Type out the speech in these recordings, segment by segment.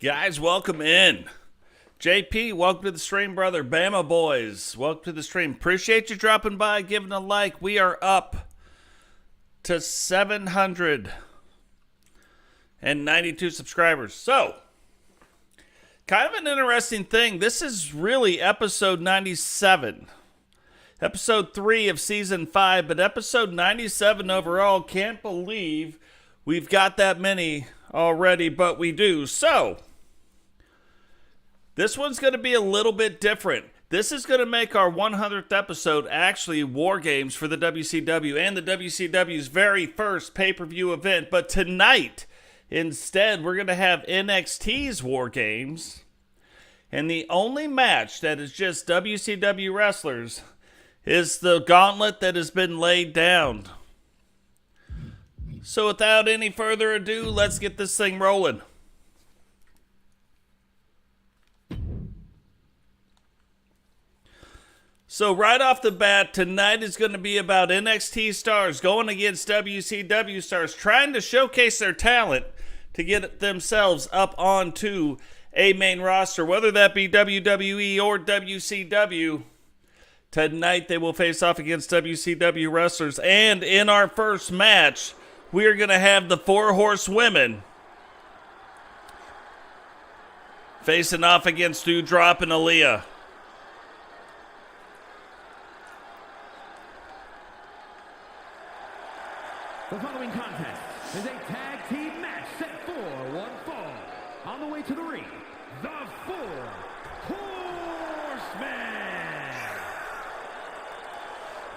Guys, welcome in. JP, welcome to the stream, brother. Bama boys, welcome to the stream. Appreciate you dropping by, giving a like. We are up to 792 subscribers. So, kind of an interesting thing. This is really episode 97. Episode 3 of season 5, but episode 97 overall. Can't believe we've got that many already, but we do. So, this one's going to be a little bit different. This is going to make our 100th episode actually War Games for the WCW and the WCW's very first pay-per-view event. But tonight, instead, we're going to have NXT's War Games. And the only match that is just WCW wrestlers is the gauntlet that has been laid down. So without any further ado, let's get this thing rolling. So right off the bat, tonight is going to be about NXT stars going against WCW stars, trying to showcase their talent to get themselves up onto a main roster, whether that be WWE or WCW. Tonight they will face off against WCW wrestlers, and in our first match, we are going to have the Four Horsewomen facing off against Doudrop and Aliya. The following contest is a tag team match set for one fall. On the way to the ring, the Four Horsemen.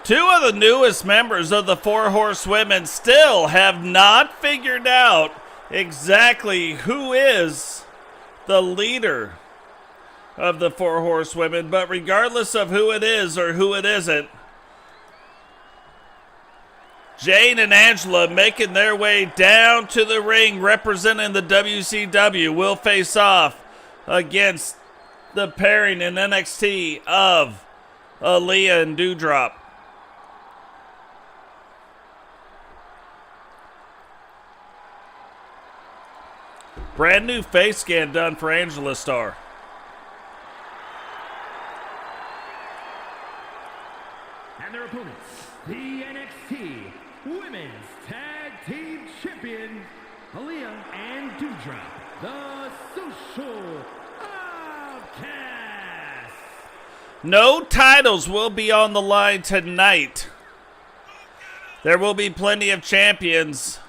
Two of the newest members of the Four Horsewomen still have not figured out exactly who is the leader of the Four Horsewomen, but regardless of who it is or who it isn't, Jane and Angela making their way down to the ring representing the WCW will face off against the pairing in NXT of Aliya and Doudrop. Brand new face scan done for Angela Star. And their opponents, the NXT Women's Tag Team Champion, Aliya and Doudrop, the Social Outcasts. No titles will be on the line tonight. There will be plenty of champions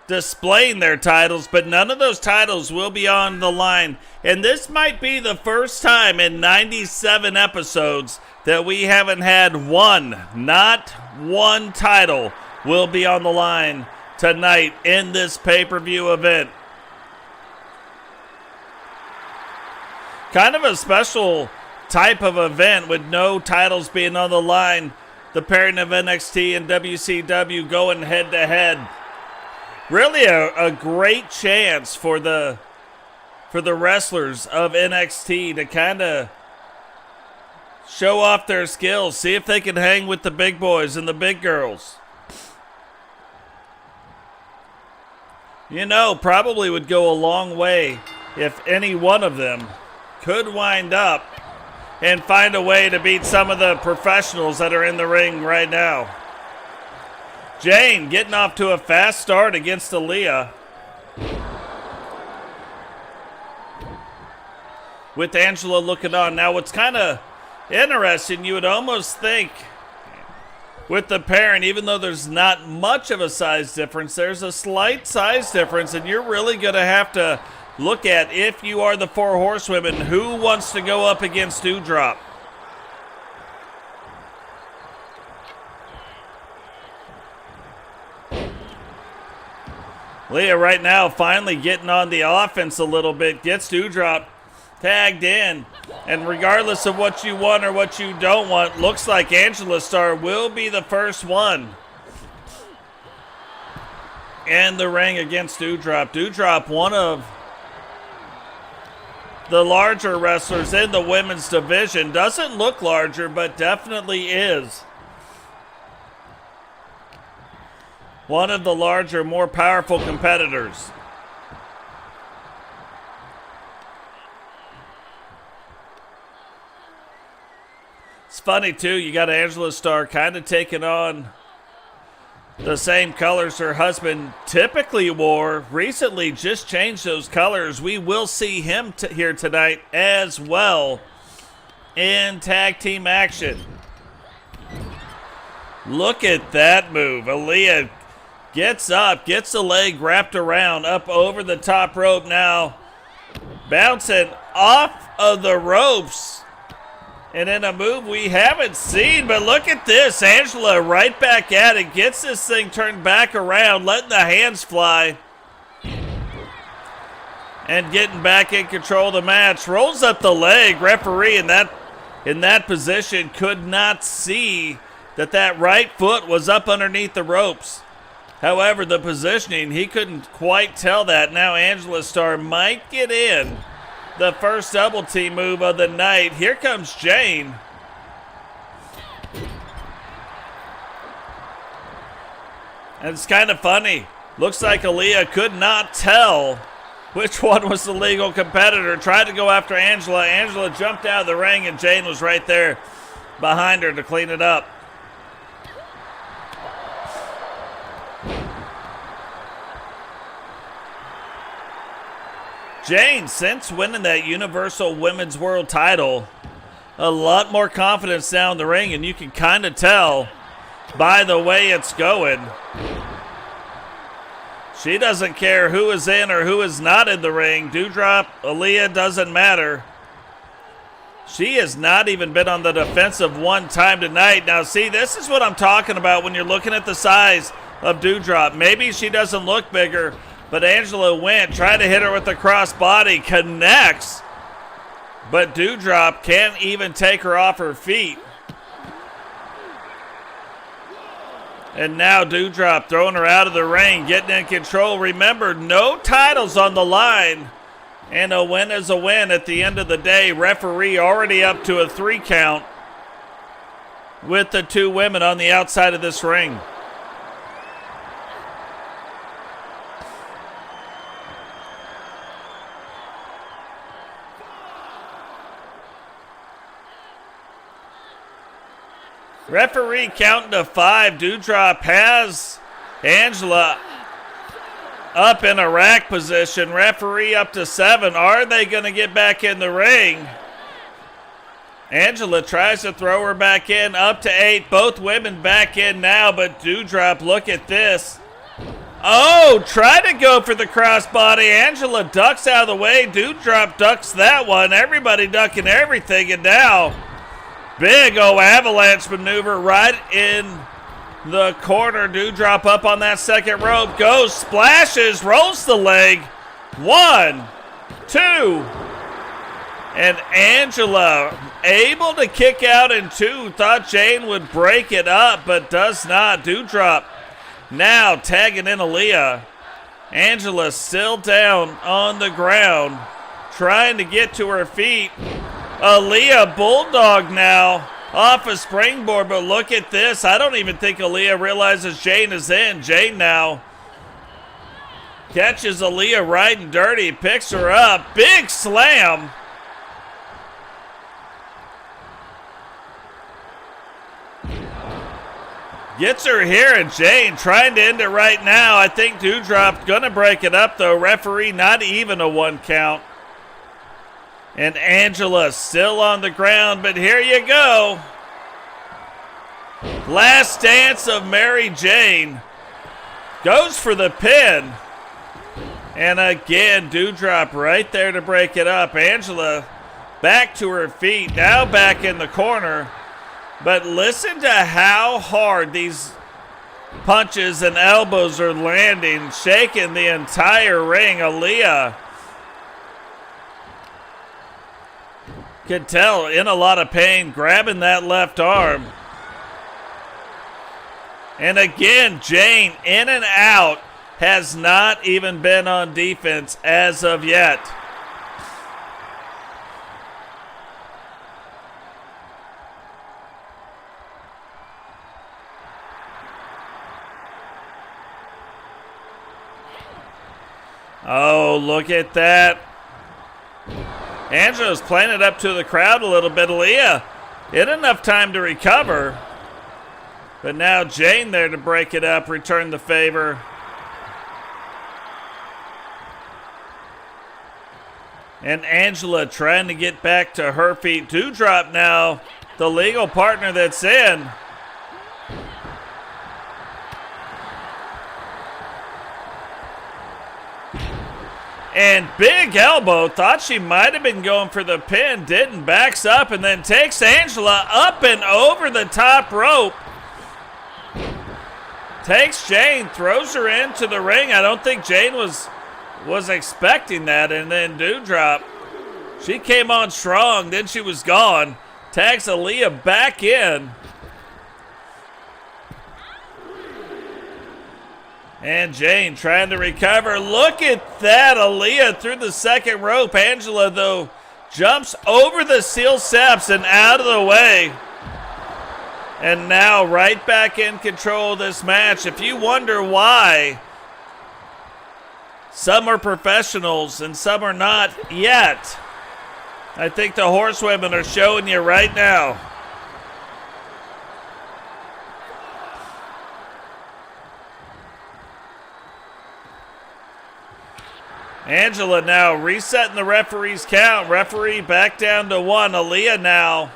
displaying their titles, but none of those titles will be on the line. And this might be the first time in 97 episodes that we haven't had not one title will be on the line tonight in this pay-per-view event. Kind of a special type of event with no titles being on the line. The pairing of NXT and WCW going head-to-head. Really a great chance for the wrestlers of NXT to kind of show off their skills, see if they can hang with the big boys and the big girls. You know, probably would go a long way if any one of them could wind up and find a way to beat some of the professionals that are in the ring right now. Jane getting off to a fast start against Aliya, with Angela looking on. Now what's kind of interesting, you would almost think with the pairing, even though there's not much of a size difference, there's a slight size difference, and you're really going to have to look at, if you are the Four Horsewomen, who wants to go up against Doudrop. Aliya right now finally getting on the offense a little bit, gets Doudrop tagged in, and regardless of what you want or what you don't want, looks like Angela Star will be the first one in the ring against Doudrop. Doudrop, one of the larger wrestlers in the women's division. Doesn't look larger, but definitely is one of the larger, more powerful competitors. It's funny, too. You got Angela Starr kind of taking on the same colors her husband typically wore. Recently just changed those colors. We will see him here tonight as well in tag team action. Look at that move. Aliya gets up, gets the leg wrapped around, up over the top rope now. Bouncing off of the ropes. And in a move we haven't seen, but look at this. Angela right back at it, gets this thing turned back around, letting the hands fly. And getting back in control of the match. Rolls up the leg. Referee in that position could not see that right foot was up underneath the ropes. However, the positioning, he couldn't quite tell that. Now Angela Starr might get in. The first double team move of the night. Here comes Jane. And it's kind of funny. Looks like Aliya could not tell which one was the legal competitor. Tried to go after Angela. Angela jumped out of the ring and Jane was right there behind her to clean it up. Jane, since winning that Universal Women's World title, a lot more confidence now in the ring, and you can kind of tell by the way it's going. She doesn't care who is in or who is not in the ring. Doudrop, Aliya, doesn't matter. She has not even been on the defensive one time tonight. Now, see, this is what I'm talking about when you're looking at the size of Doudrop. Maybe she doesn't look bigger, but Angela went, tried to hit her with the crossbody, connects, but Doudrop can't even take her off her feet. And now Doudrop throwing her out of the ring, getting in control. Remember, no titles on the line, and a win is a win at the end of the day. Referee already up to a 3 count with the 2 women on the outside of this ring. Referee counting to 5. Doudrop has Angela up in a rack position. Referee up to 7. Are they going to get back in the ring? Angela tries to throw her back in, up to 8. Both women back in now, but Doudrop, look at this. Oh, try to go for the crossbody. Angela ducks out of the way. Doudrop ducks that one. Everybody ducking everything, and now big avalanche maneuver right in the corner. Doudrop up on that second rope. Goes, splashes, rolls the leg. 1, 2. And Angela able to kick out in 2. Thought Jane would break it up, but does not. Doudrop now tagging in Aliya. Angela still down on the ground, trying to get to her feet. Aliya bulldog now off a springboard, but look at this. I don't even think Aliya realizes Jane is in. Jane now catches Aliya right and dirty, picks her up. Big slam. Gets her here, and Jane trying to end it right now. I think Doudrop gonna break it up though. Referee not even a 1 count. And Angela still on the ground, but here you go. Last dance of Mary Jane. Goes for the pin. And again, Doudrop right there to break it up. Angela back to her feet, now back in the corner. But listen to how hard these punches and elbows are landing, shaking the entire ring. Aliya could tell in a lot of pain, grabbing that left arm. And again, Jane in and out, has not even been on defense as of yet. Oh, look at that. Angela's playing it up to the crowd a little bit. Aliya in enough time to recover. But now Jane there to break it up, return the favor. And Angela trying to get back to her feet. Doudrop now, the legal partner that's in. And big elbow, thought she might have been going for the pin, didn't, backs up and then takes Angela up and over the top rope. Takes Jane, throws her into the ring. I don't think Jane was expecting that. And then Doudrop, she came on strong, then she was gone. Tags Aliya back in. And Jane trying to recover. Look at that, Aliya through the second rope. Angela, though, jumps over the steel steps and out of the way. And now right back in control of this match. If you wonder why some are professionals and some are not yet, I think the horsewomen are showing you right now. Angela now resetting the referee's count. Referee back down to 1. Aliya now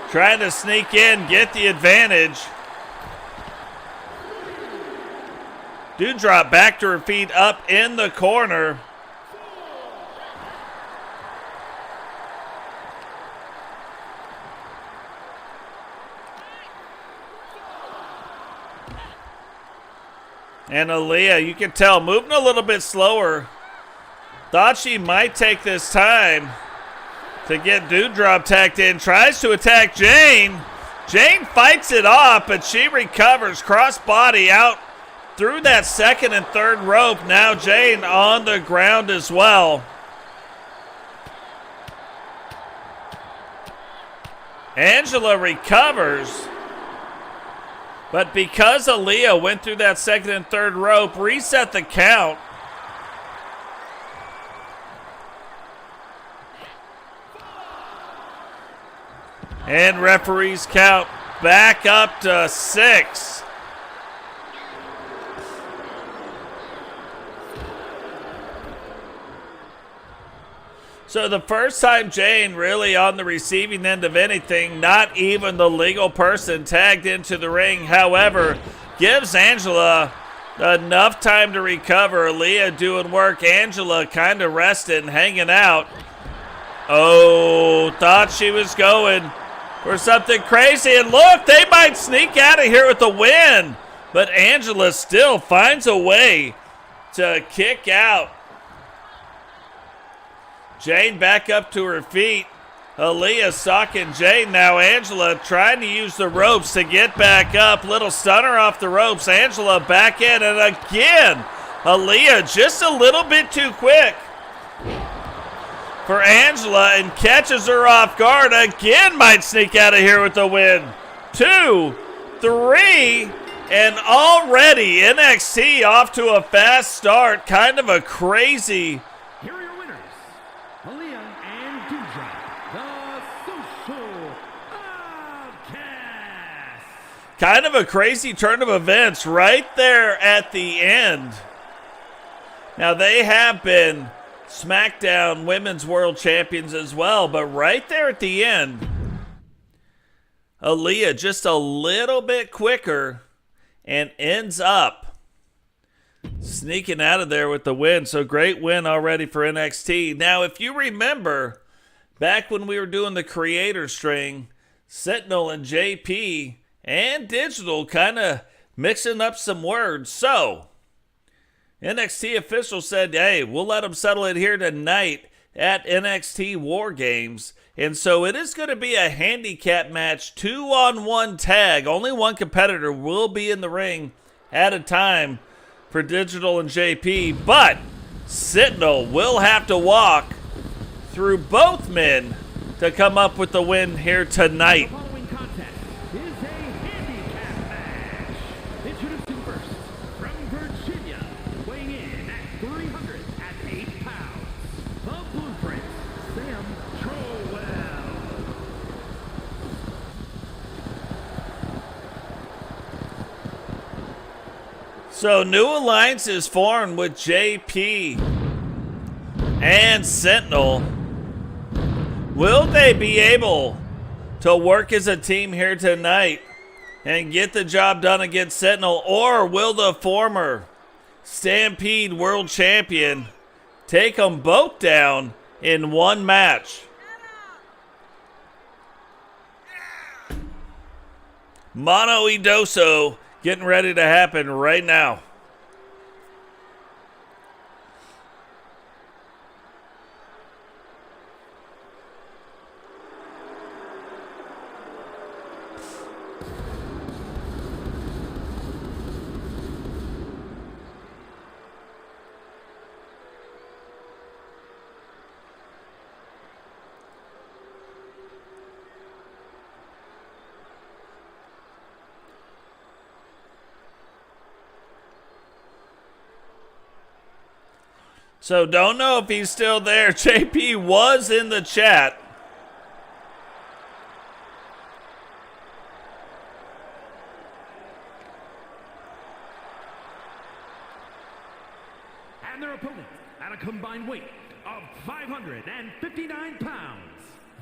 trying to sneak in, get the advantage. Doudrop back to her feet, up in the corner. And Aliya, you can tell, moving a little bit slower. Thought she might take this time to get Doudrop tagged in. Tries to attack Jane. Jane fights it off, but she recovers. Crossbody out through that second and third rope. Now Jane on the ground as well. Angela recovers. But because Aliya went through that second and third rope, reset the count. And referees count back up to 6. So the first time Jane really on the receiving end of anything, not even the legal person tagged into the ring. However, gives Angela enough time to recover. Aliya doing work. Angela kind of resting, hanging out. Oh, thought she was going for something crazy. And look, they might sneak out of here with a win. But Angela still finds a way to kick out. Jane back up to her feet. Aliya stalking Jane now. Angela trying to use the ropes to get back up. Little stunner off the ropes. Angela back in, and again, Aliya just a little bit too quick for Angela and catches her off guard. Again, might sneak out of here with the win. 2, 3, and already NXT off to a fast start. Kind of a crazy... Here are your winners, Aliya and Doudrop, the Social Outcasts. Kind of a crazy turn of events right there at the end. Now, they have been Smackdown Women's World Champions as well, but right there at the end, Aliya just a little bit quicker and ends up sneaking out of there with the win. So great win already for NXT. Now, if you remember, back when we were doing the creator string, Sentinel and JP and Digital kind of mixing up some words. So NXT officials said, hey, we'll let them settle it here tonight at NXT War Games. And so it is going to be a handicap match, 2-on-1 tag. Only one competitor will be in the ring at a time for Digital and JP. But Sentinel will have to walk through both men to come up with the win here tonight. The following contest is a handicap match. Introducing first, from Virginia, weighing in at 308 pounds, the Blueprint, Sam Trowell. So new alliance is formed with JP and Sentinel. Will they be able to work as a team here tonight and get the job done against Sentinel? Or will the former Stampede World Champion take them both down in one match? Mano Idoso getting ready to happen right now. So don't know if he's still there. JP was in the chat. And their opponent at a combined weight of 559 pounds,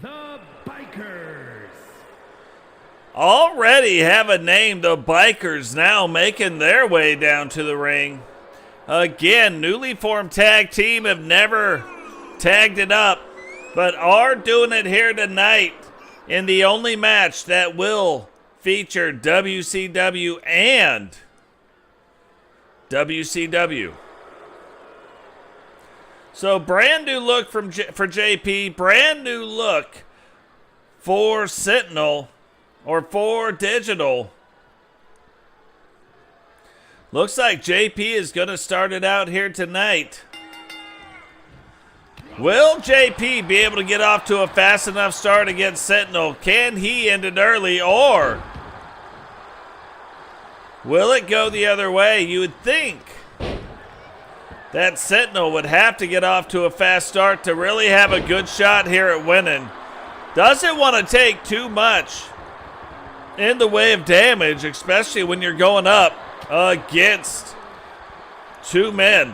the Bikers. Already have a name. The Bikers now making their way down to the ring. Again, newly formed tag team, have never tagged it up, but are doing it here tonight in the only match that will feature WCW and WCW. So brand new look for JP, brand new look for Sentinel, or for Digital. Looks like JP is going to start it out here tonight. Will JP be able to get off to a fast enough start against Sentinel? Can he end it early, or will it go the other way? You would think that Sentinel would have to get off to a fast start to really have a good shot here at winning. Doesn't want to take too much in the way of damage, especially when you're going up against two men.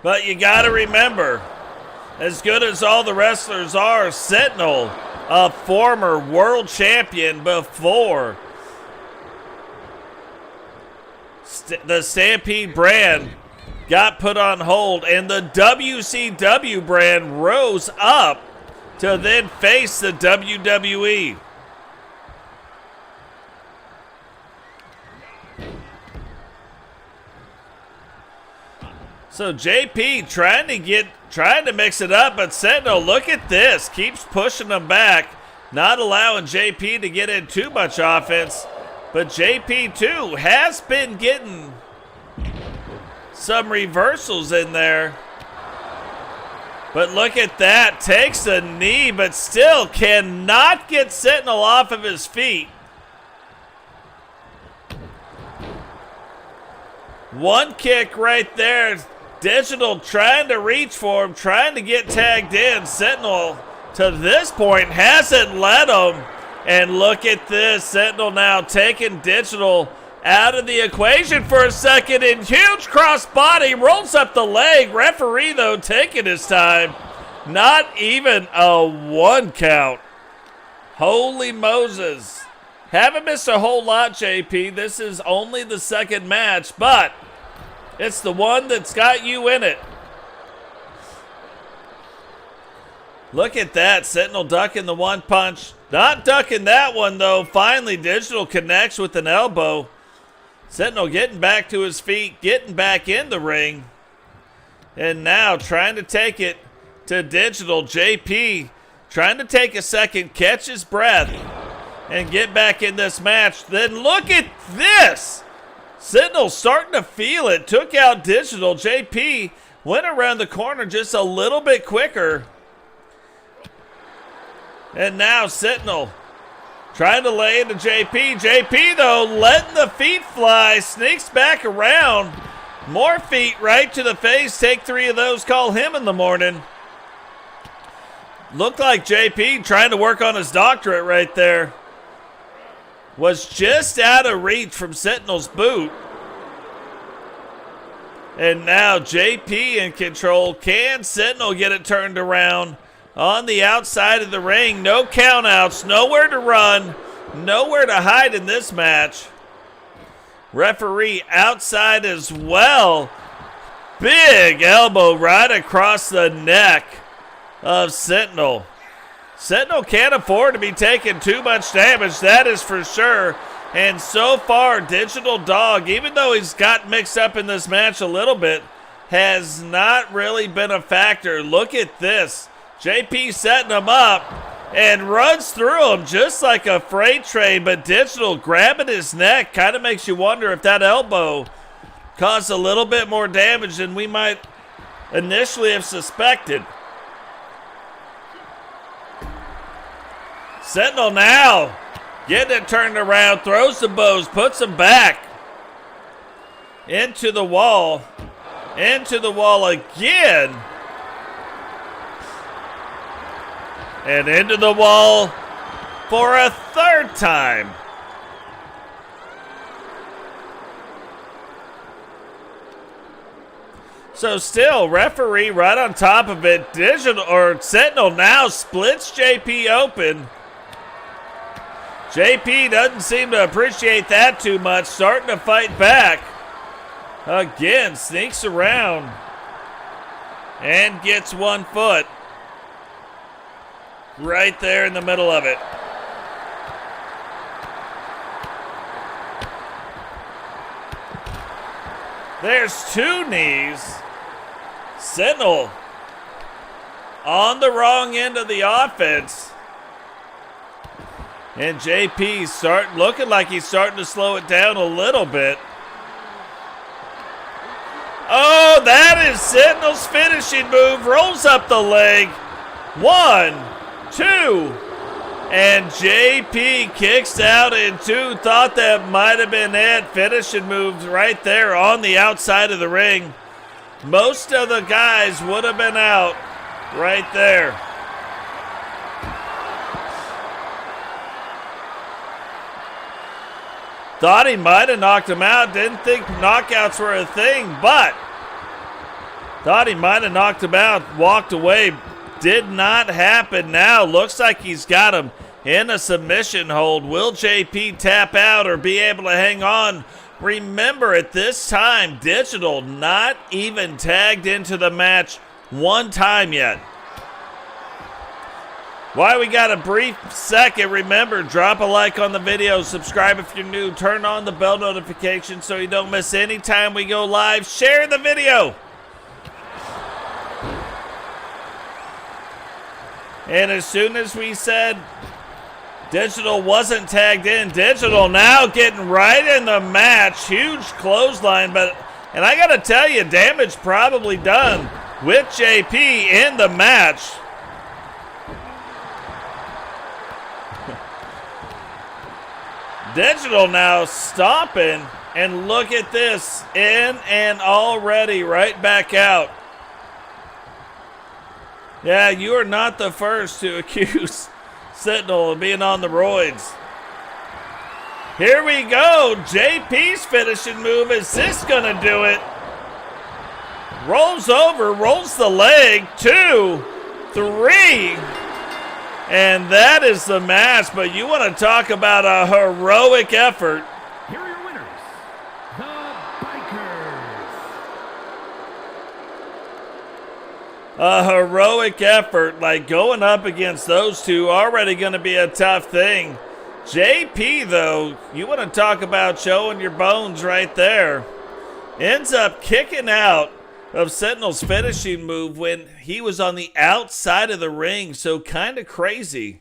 But you got to remember, as good as all the wrestlers are, Sentinel, a former world champion before the Stampede brand got put on hold, and the WCW brand rose up to then face the WWE. So JP trying to mix it up, but Sentinel, look at this, keeps pushing them back, not allowing JP to get in too much offense. But JP too has been getting some reversals in there. But look at that, takes a knee, but still cannot get Sentinel off of his feet. One kick right there. Digital trying to reach for him, trying to get tagged in. Sentinel, to this point, hasn't let him. And look at this. Sentinel now taking Digital out of the equation for a second. And huge cross body, rolls up the leg. Referee, though, taking his time. Not even a 1 count. Holy Moses. Haven't missed a whole lot, JP. This is only the second match, but it's the one that's got you in it. Look at that. Sentinel ducking the one punch. Not ducking that one, though. Finally, Digital connects with an elbow. Sentinel getting back to his feet, getting back in the ring. And now trying to take it to Digital. JP trying to take a second, catch his breath, and get back in this match. Then look at this. Sentinel starting to feel it. Took out Digital. JP went around the corner just a little bit quicker. And now Sentinel trying to lay into JP. JP, though, letting the feet fly. Sneaks back around. More feet right to the face. Take 3 of those. Call him in the morning. Looked like JP trying to work on his doctorate right there. was just out of reach from Sentinel's boot. And now JP in control. Can Sentinel get it turned around on the outside of the ring? No countouts, nowhere to run, nowhere to hide in this match. Referee outside as well. Big elbow right across the neck of Sentinel. Sentinel can't afford to be taking too much damage, that is for sure. And so far, Digital Dog, even though he's got mixed up in this match a little bit, has not really been a factor. Look at this. JP setting him up and runs through him just like a freight train, but Digital grabbing his neck kind of makes you wonder if that elbow caused a little bit more damage than we might initially have suspected. Sentinel now getting it turned around, throws the bows, puts him back into the wall again, and into the wall for a third time. So still, referee right on top of it. Sentinel now splits JP open. JP doesn't seem to appreciate that too much, starting to fight back. Again, sneaks around and gets 1 foot right there in the middle of it. There's 2 knees. Sentinel on the wrong end of the offense. And JP looking like he's starting to slow it down a little bit. Oh, that is Sentinel's finishing move. Rolls up the leg. 1, 2. And JP kicks out in 2. Thought that might have been it. Finishing moves right there on the outside of the ring. Most of the guys would have been out right there. Thought he might have knocked him out. Didn't think knockouts were a thing, but thought he might have knocked him out. Walked away. Did not happen. Now looks like he's got him in a submission hold. Will JP tap out or be able to hang on? Remember, at this time, Digital not even tagged into the match 1 time yet. While we got a brief second, remember, drop a like on the video, subscribe if you're new, turn on the bell notification so you don't miss any time we go live, share the video. And as soon as we said Digital wasn't tagged in, Digital now getting right in the match. Huge clothesline, and I gotta tell you, damage probably done with JP in the match. Digital now stomping, and look at this, in and already right back out. Yeah, you are not the first to accuse Sentinel of being on the roids. Here we go, JP's finishing move. Is this gonna do it? Rolls over, rolls the leg, 2, 3. And that is the match, but you want to talk about a heroic effort. Here are your winners, the Bikers. A heroic effort, like going up against those two, already going to be a tough thing. JP, though, you want to talk about showing your bones right there. Ends up kicking out of Sentinel's finishing move when he was on the outside of the ring, so kind of crazy.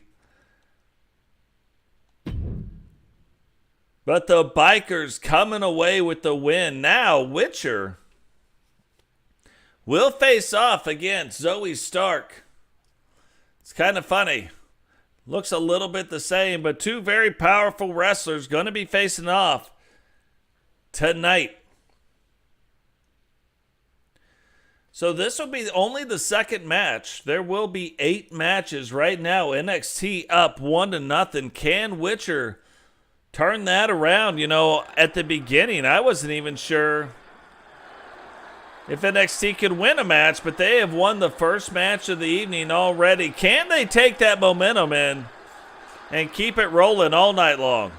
But the Bikers coming away with the win. Now, Witcher will face off against Zoey Stark. It's kind of funny. Looks a little bit the same, but 2 very powerful wrestlers going to be facing off tonight. So this will be only the second match. There will be 8 matches right now. NXT up 1-0. Can Witcher turn that around. You know, at the beginning, I wasn't even sure if NXT could win a match, but they have won the first match of the evening already. Can they take that momentum in and keep it rolling all night long?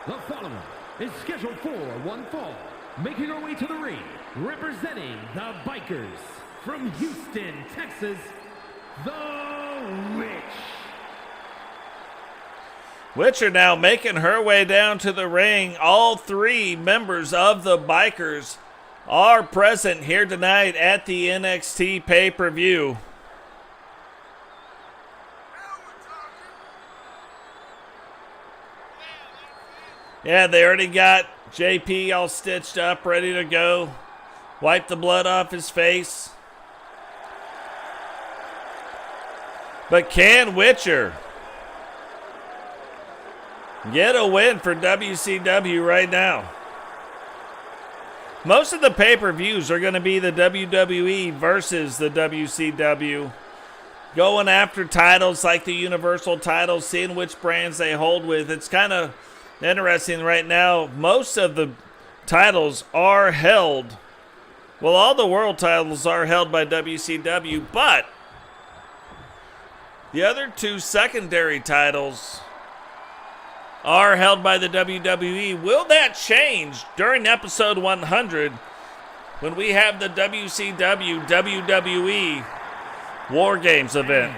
The following is scheduled for one fall, making our way to the ring, representing the Bikers from Houston, Texas, the Witch. Witcher now making her way down to the ring. All three members of the Bikers are present here tonight at the NXT pay-per-view. Yeah, they already got JP all stitched up, ready to go. Wipe the blood off his face. But can Witcher get a win for WCW right now? Most of the pay-per-views are going to be the WWE versus the WCW. Going after titles like the Universal titles, seeing which brands they hold with. It's kind of interesting right now. Most of the titles are held, well, all the world titles are held by WCW, but the other two secondary titles are held by the WWE. Will that change during episode 100 when we have the WCW WWE War Games event?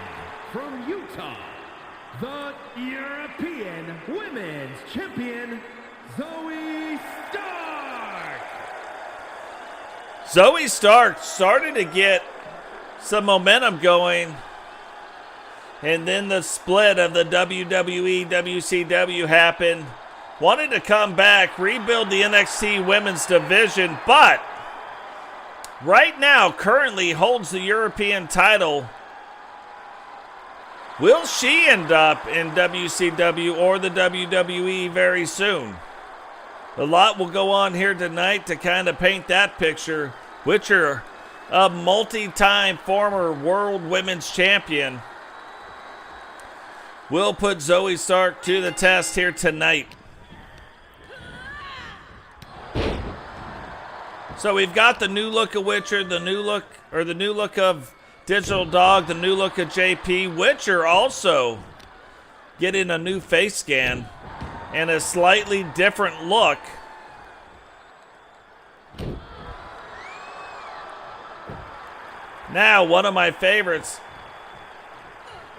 From Utah, the European Women's Champion, Zoey Stark. Zoey Stark started to get some momentum going, and then the split of the WWE WCW happened. Wanted to come back, rebuild the NXT women's division, but right now currently holds the European title. Will she end up in WCW or the WWE very soon? A lot will go on here tonight to kind of paint that picture. Witcher, a multi-time former world women's champion, will put Zoey Stark to the test here tonight. So we've got the new look of Witcher, the new look of Digital Dog, the new look of JP. Witcher also getting a new face scan and a slightly different look. Now, one of my favorites,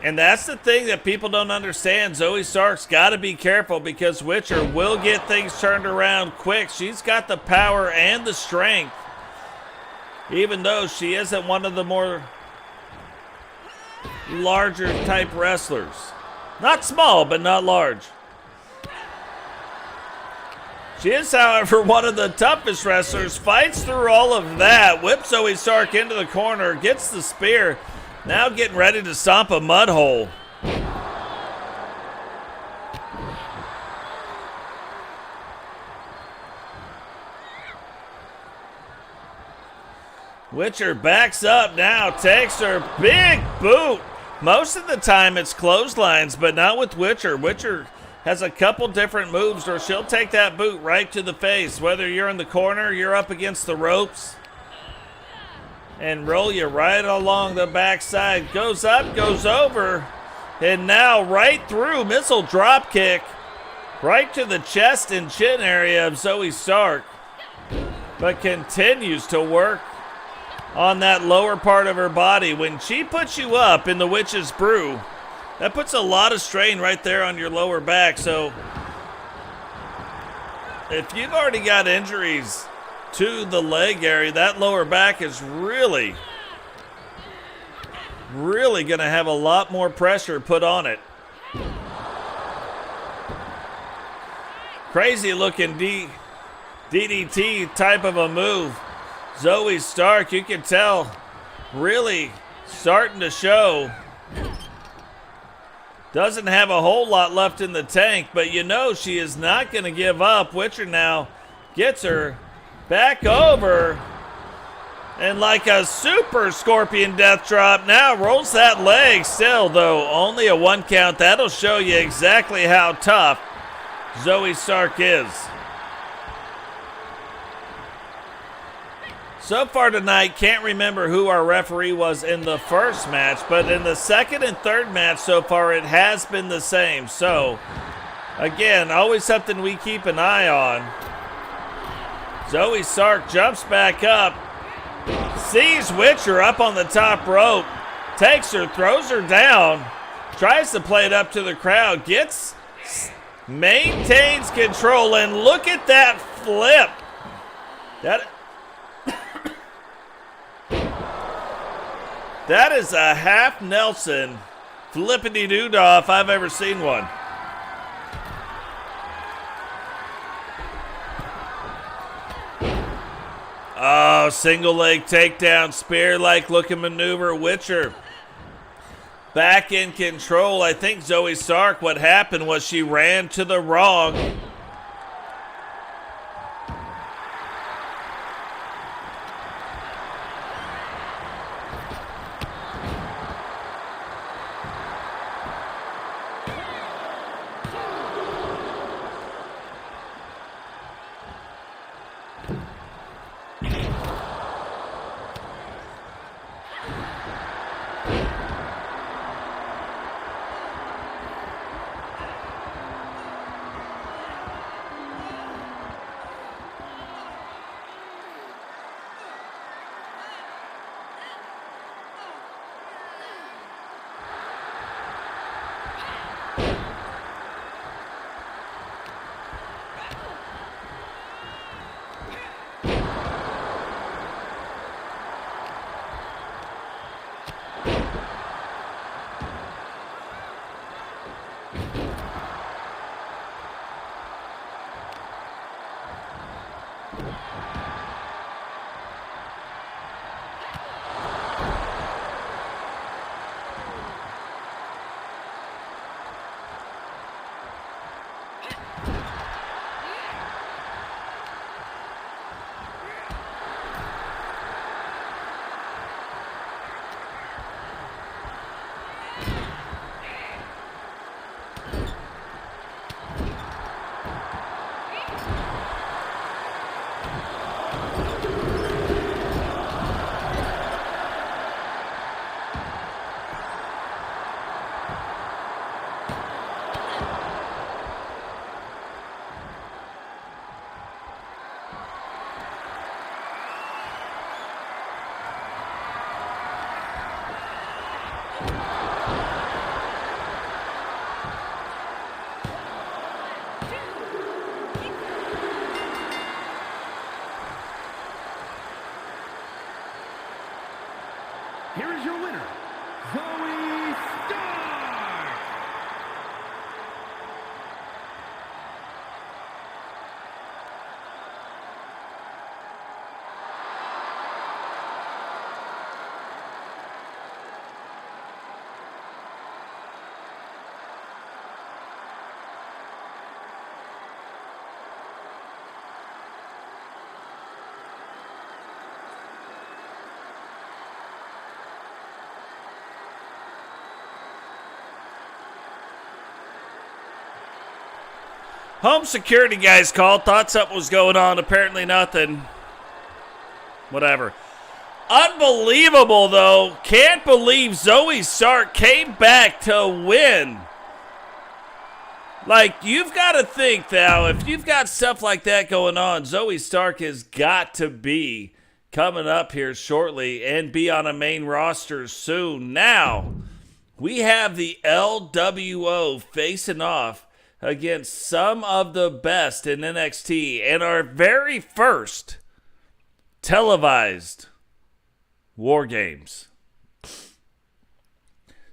and that's the thing that people don't understand. Zoey Stark's got to be careful because Witcher will get things turned around quick. She's got the power and the strength, even though she isn't one of the more larger type wrestlers. Not small, but not large. She is, however, one of the toughest wrestlers. Fights through all of that. Whips Zoey Stark into the corner. Gets the spear. Now getting ready to stomp a mud hole. Witcher backs up now. Takes her big boot. Most of the time it's clotheslines, but not with Witcher. Witcher has a couple different moves where she'll take that boot right to the face. Whether you're in the corner, you're up against the ropes, and roll you right along the backside. Goes up, goes over, and now right through. Missile drop kick right to the chest and chin area of Zoey Stark, but continues to work on that lower part of her body. When she puts you up in the Witch's Brew, that puts a lot of strain right there on your lower back. So if you've already got injuries to the leg area, that lower back is really going to have a lot more pressure put on it. Crazy looking DDT type of a move. Zoey Stark, you can tell, really starting to show. Doesn't have a whole lot left in the tank, but you know she is not going to give up. Witcher now gets her back over And like a super scorpion death drop, now rolls that leg. Still, though, only a 1 count. That'll show you exactly how tough Zoey Stark is. So far tonight, can't remember who our referee was in the first match, but in the second and third match so far, it has been the same. So, again, always something we keep an eye on. Zoey Stark jumps back up, sees Witcher up on the top rope, takes her, throws her down, tries to play it up to the crowd, maintains control, and look at that flip. That is a half Nelson flippity-doo-dah if I've ever seen one. Oh, single leg takedown, spear-like looking maneuver. Witcher back in control. I think Zoey Stark, what happened was she ran to the wrong. Here is your winner, Zoey Stark. Home security guys called, thought something was going on, apparently nothing. Whatever. Unbelievable, though. Can't believe Zoey Stark came back to win. Like, you've got to think now, if you've got stuff like that going on, Zoey Stark has got to be coming up here shortly and be on a main roster soon. Now, we have the LWO facing off against some of the best in NXT and our very first televised War Games.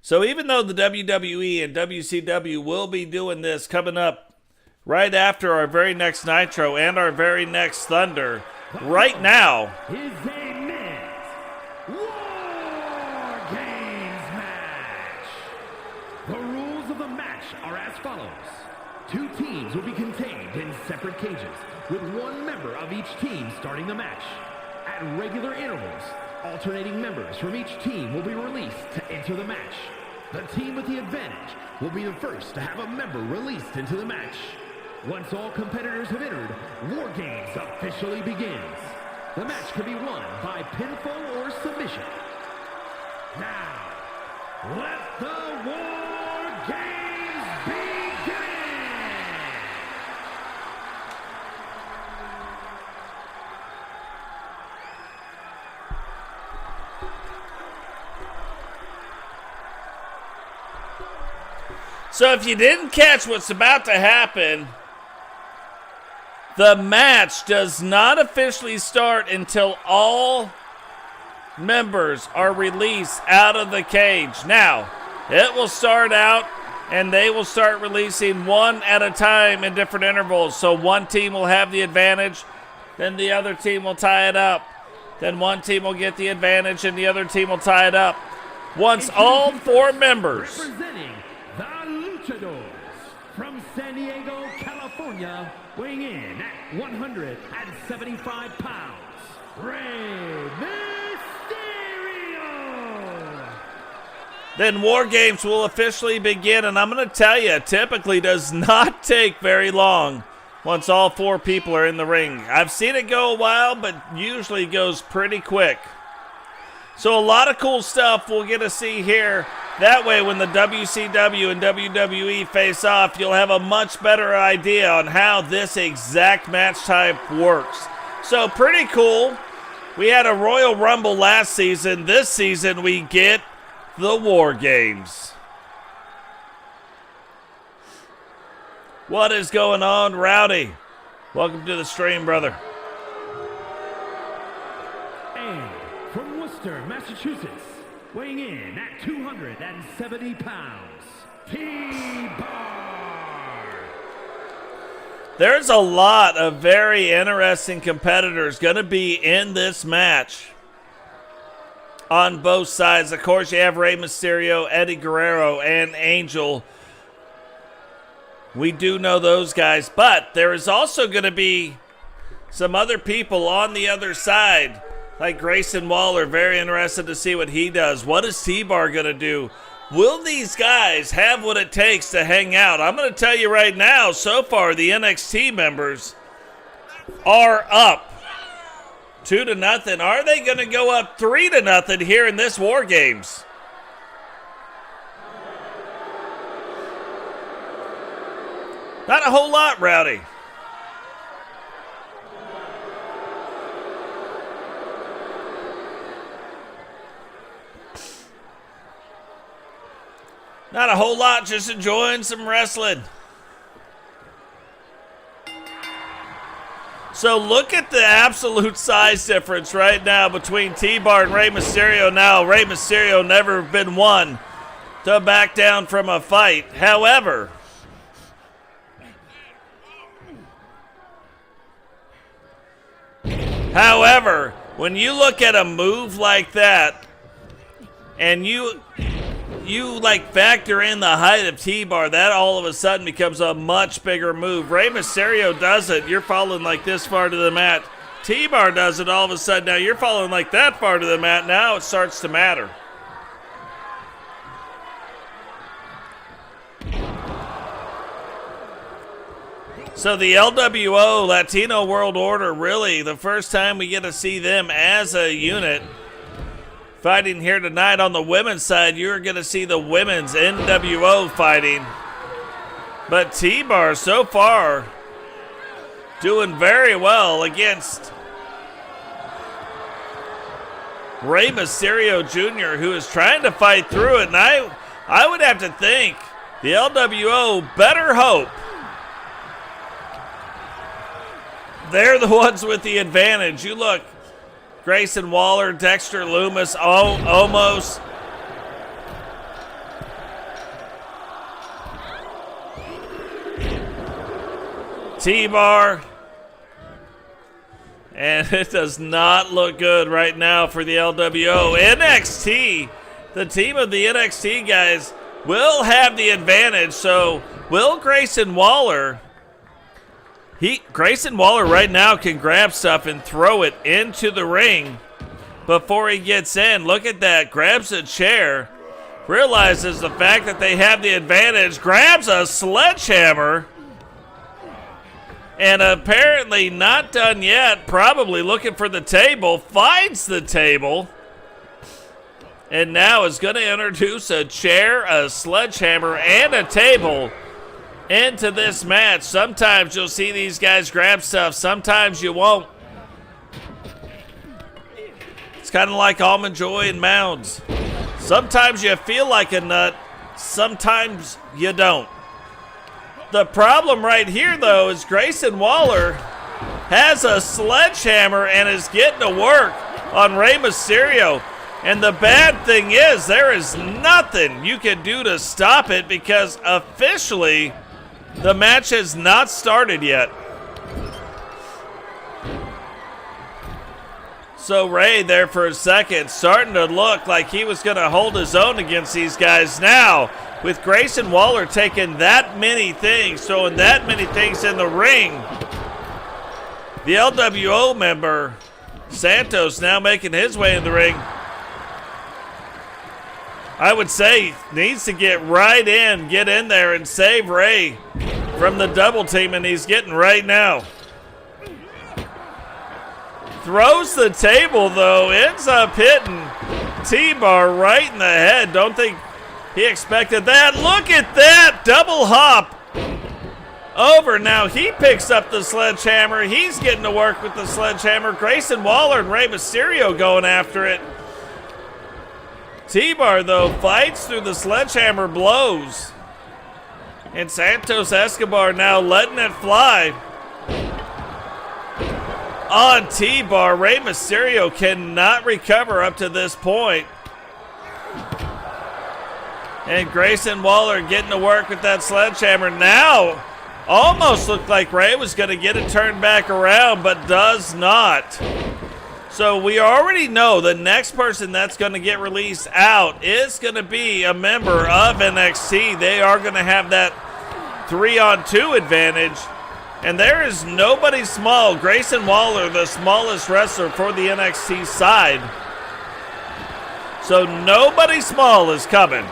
So even though the WWE and WCW will be doing this coming up right after our very next Nitro and our very next Thunder, right now Is a men's War Games match. The rules of the match are as follows. 2 teams will be contained in separate cages, with 1 member of each team starting the match. At regular intervals, alternating members from each team will be released to enter the match. The team with the advantage will be the first to have a member released into the match. Once all competitors have entered, War Games officially begins. The match can be won by pinfall or submission. Now, let the War Games begin! So if you didn't catch what's about to happen, the match does not officially start until all members are released out of the cage. Now, it will start out and they will start releasing one at a time in different intervals. So one team will have the advantage, then the other team will tie it up. Then one team will get the advantage and the other team will tie it up. Once all four members... Representing the Luchadors from San Diego, California, weighing in at 175 pounds, Rey Mysterio. Then War Games will officially begin, and I'm going to tell you, it typically does not take very long once all four people are in the ring. I've seen it go a while, but usually goes pretty quick. So a lot of cool stuff we'll get to see here. That way, when the WCW and WWE face off, you'll have a much better idea on how this exact match type works. So pretty cool. We had a Royal Rumble last season. This season, we get the War Games. What is going on, Rowdy? Welcome to the stream, brother. And from Worcester, Massachusetts, weighing in at 270 pounds, T-Bar. There's a lot of very interesting competitors going to be in this match on both sides. Of course, you have Rey Mysterio, Eddie Guerrero, and Angel. We do know those guys, but there is also going to be some other people on the other side, like Grayson Waller. Very interested to see what he does. What is T-Bar going to do? Will these guys have what it takes to hang out? I'm going to tell you right now, so far the NXT members are up 2-0. Are they going to go up 3-0 here in this War Games? Not a whole lot, Rowdy. Not a whole lot, just enjoying some wrestling. So look at the absolute size difference right now between T-Bar and Rey Mysterio. Now, Rey Mysterio never been one to back down from a fight. However, when you look at a move like that and you like factor in the height of T-Bar, that all of a sudden becomes a much bigger move. Rey Mysterio does it, you're falling like this far to the mat. T-Bar does it, all of a sudden now you're falling like that far to the mat. Now it starts to matter. So the LWO, Latino World Order, really the first time we get to see them as a unit fighting here tonight. On the women's side, you're going to see the women's NWO fighting. But T-Bar so far doing very well against Rey Mysterio Jr., who is trying to fight through it. And I would have to think the LWO better hope they're the ones with the advantage. You look, Grayson Waller, Dexter Loomis, almost. T-Bar. And it does not look good right now for the LWO. NXT, the team of the NXT guys, will have the advantage. So will Grayson Waller Grayson Waller right now can grab stuff and throw it into the ring before he gets in. Look at that. Grabs a chair. Realizes the fact that they have the advantage. Grabs a sledgehammer. And apparently not done yet. Probably looking for the table. Finds the table. And now is going to introduce a chair, a sledgehammer, and a table into this match. Sometimes you'll see these guys grab stuff. Sometimes you won't. It's kind of like Almond Joy and Mounds. Sometimes you feel like a nut. Sometimes you don't. The problem right here, though, is Grayson Waller has a sledgehammer and is getting to work on Rey Mysterio. And the bad thing is there is nothing you can do to stop it because officially the match has not started yet. So Rey there for a second, starting to look like he was going to hold his own against these guys. Now, with Grayson Waller taking that many things, throwing that many things in the ring, the LWO member, Santos, now making his way in the ring. I would say needs to get right in, get in there and save Rey from the double team, and he's getting right now. Throws the table, though, ends up hitting T-Bar right in the head. Don't think he expected that. Look at that, double hop over. Now he picks up the sledgehammer. He's getting to work with the sledgehammer. Grayson Waller and Rey Mysterio going after it. T-Bar, though, fights through the sledgehammer blows. And Santos Escobar now letting it fly. On T-Bar, Rey Mysterio cannot recover up to this point. And Grayson Waller getting to work with that sledgehammer. Now, almost looked like Rey was going to get it turned back around, but does not. So we already know the next person that's going to get released out is going to be a member of NXT. They are going to have that 3-on-2 advantage. And there is nobody small. Grayson Waller, the smallest wrestler for the NXT side. So nobody small is coming.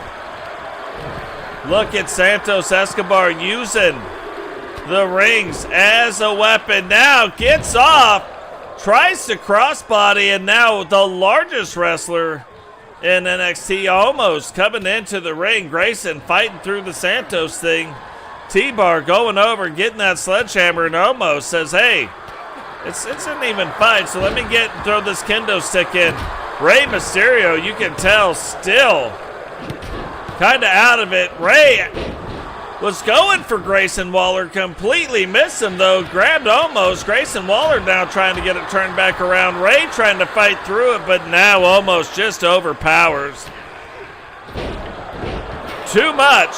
Look at Santos Escobar using the rings as a weapon. Now gets off. Tries to crossbody, and now the largest wrestler in NXT almost coming into the ring. Grayson fighting through the Santos thing. T-Bar going over, getting that sledgehammer, and almost says, hey, it's an even fight, so let me throw this kendo stick in. Rey Mysterio, you can tell, still kind of out of it. Rey was going for Grayson Waller, completely missed him though, grabbed almost. Grayson Waller now trying to get it turned back around. Rey trying to fight through it, but now almost just overpowers. Too much,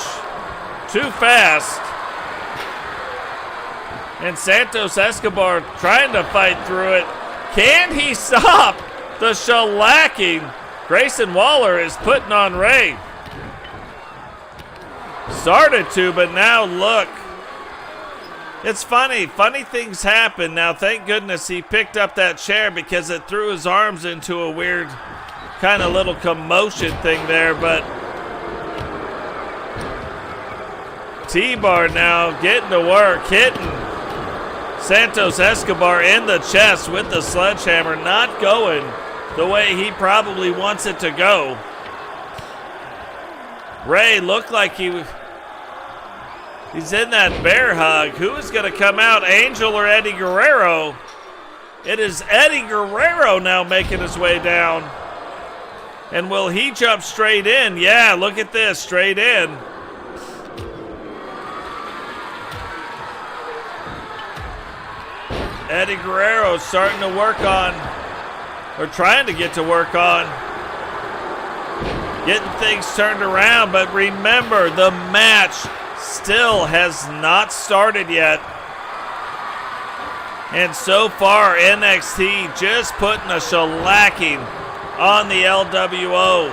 too fast. And Santos Escobar trying to fight through it. Can he stop the shellacking Grayson Waller is putting on Rey? Started to, but now look. It's funny. Funny things happen. Now, thank goodness he picked up that chair because it threw his arms into a weird kind of little commotion thing there, but T-Bar now getting to work, hitting Santos Escobar in the chest with the sledgehammer, not going the way he probably wants it to go. Rey looked like he's in that bear hug. Who is going to come out, Angel or Eddie Guerrero? It is Eddie Guerrero now making his way down. And will he jump straight in? Yeah, look at this, straight in. Eddie Guerrero starting to work on, or trying to get to work on, getting things turned around. But remember, the match still has not started yet. And so far, NXT just putting a shellacking on the LWO.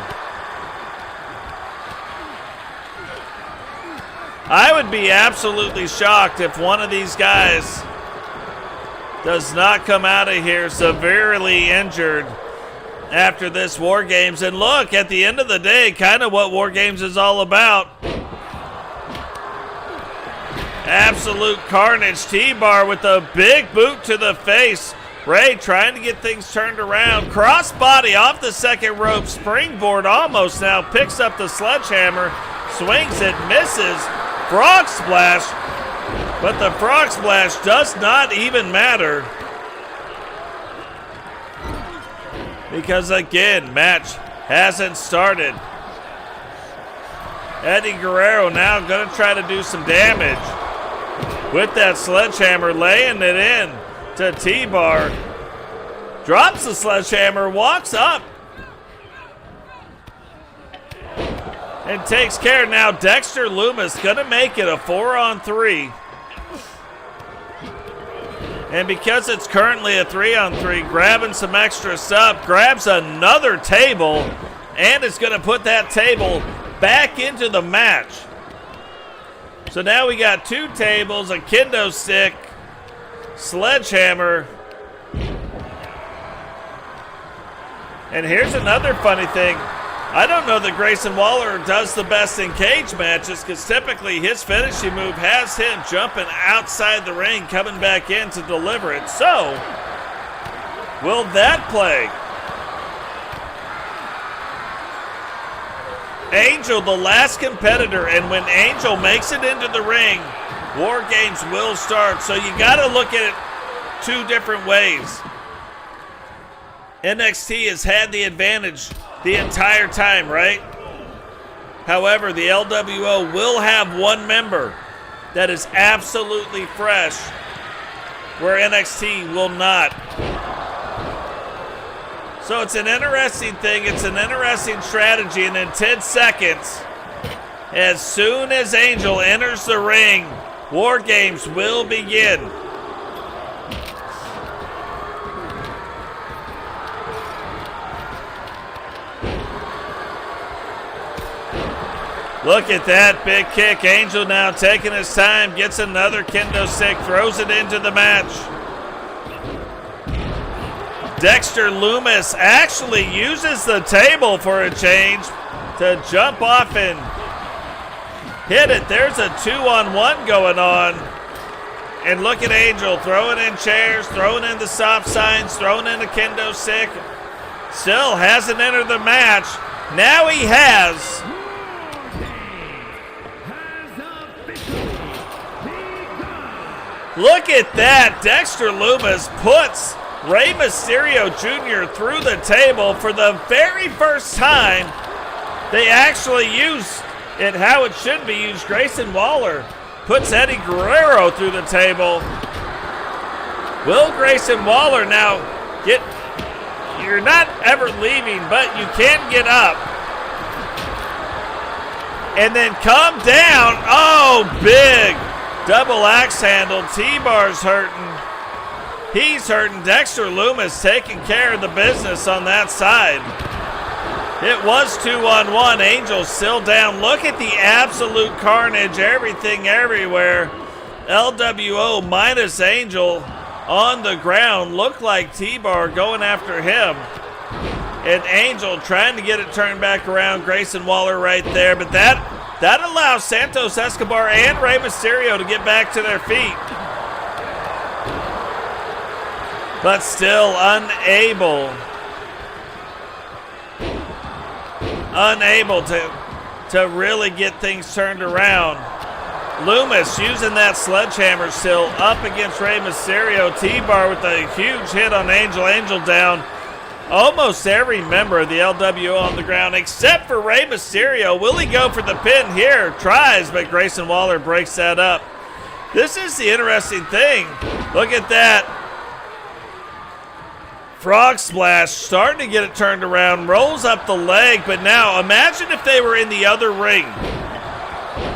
I would be absolutely shocked if one of these guys does not come out of here severely injured after this War Games. And look, at the end of the day, kind of what War Games is all about. Absolute carnage. T-Bar with a big boot to the face. Ray trying to get things turned around. Crossbody off the second rope. Springboard almost now. Picks up the sledgehammer. Swings it. Misses. Frog splash. But the frog splash does not even matter. Because again, match hasn't started. Eddie Guerrero now going to try to do some damage with that sledgehammer, laying it in to T-Bar. Drops the sledgehammer, walks up, and takes care. Now Dexter Lumis going to make it a 4-on-3. And because it's currently a 3-on-3, grabbing some extra stuff, grabs another table, and is going to put that table back into the match. So now we got 2 tables, a kendo stick, sledgehammer. And here's another funny thing. I don't know that Grayson Waller does the best in cage matches, because typically his finishing move has him jumping outside the ring, coming back in to deliver it. So, will that play? Angel, the last competitor, and when Angel makes it into the ring, War Games will start. So you got to look at it 2 different ways. NXT has had the advantage the entire time, right? However, the LWO will have 1 member that is absolutely fresh, where NXT will not. So it's an interesting thing. It's an interesting strategy. And in 10 seconds, as soon as Angel enters the ring, War Games will begin. Look at that big kick. Angel now taking his time, gets another kendo stick, throws it into the match. Dexter Lumis actually uses the table for a change to jump off and hit it. There's a 2-on-1 going on. And look at Angel throwing in chairs, throwing in the stop signs, throwing in a kendo stick. Still hasn't entered the match. Now he has. Look at that. Dexter Lumis puts Rey Mysterio Jr. through the table for the very first time. They actually used it how it should be used. Grayson Waller puts Eddie Guerrero through the table. Will Grayson Waller now get... You're not ever leaving, but you can get up. And then come down. Oh, big double axe handle. T-Bar's hurting. He's hurting. Dexter Lumis taking care of the business on that side. It was 2-on-1. Angel still down. Look at the absolute carnage. Everything everywhere. LWO minus Angel on the ground. Looked like T-Bar going after him. And Angel trying to get it turned back around. Grayson Waller right there. But that allows Santos Escobar and Rey Mysterio to get back to their feet. But still unable to really get things turned around. Lumis using that sledgehammer still up against Rey Mysterio. T-Bar with a huge hit on Angel. Angel down. Almost every member of the LWO on the ground except for Rey Mysterio. Will he go for the pin here? Tries, but Grayson Waller breaks that up. This is the interesting thing. Look at that. Frog splash, starting to get it turned around, rolls up the leg, but now imagine if they were in the other ring.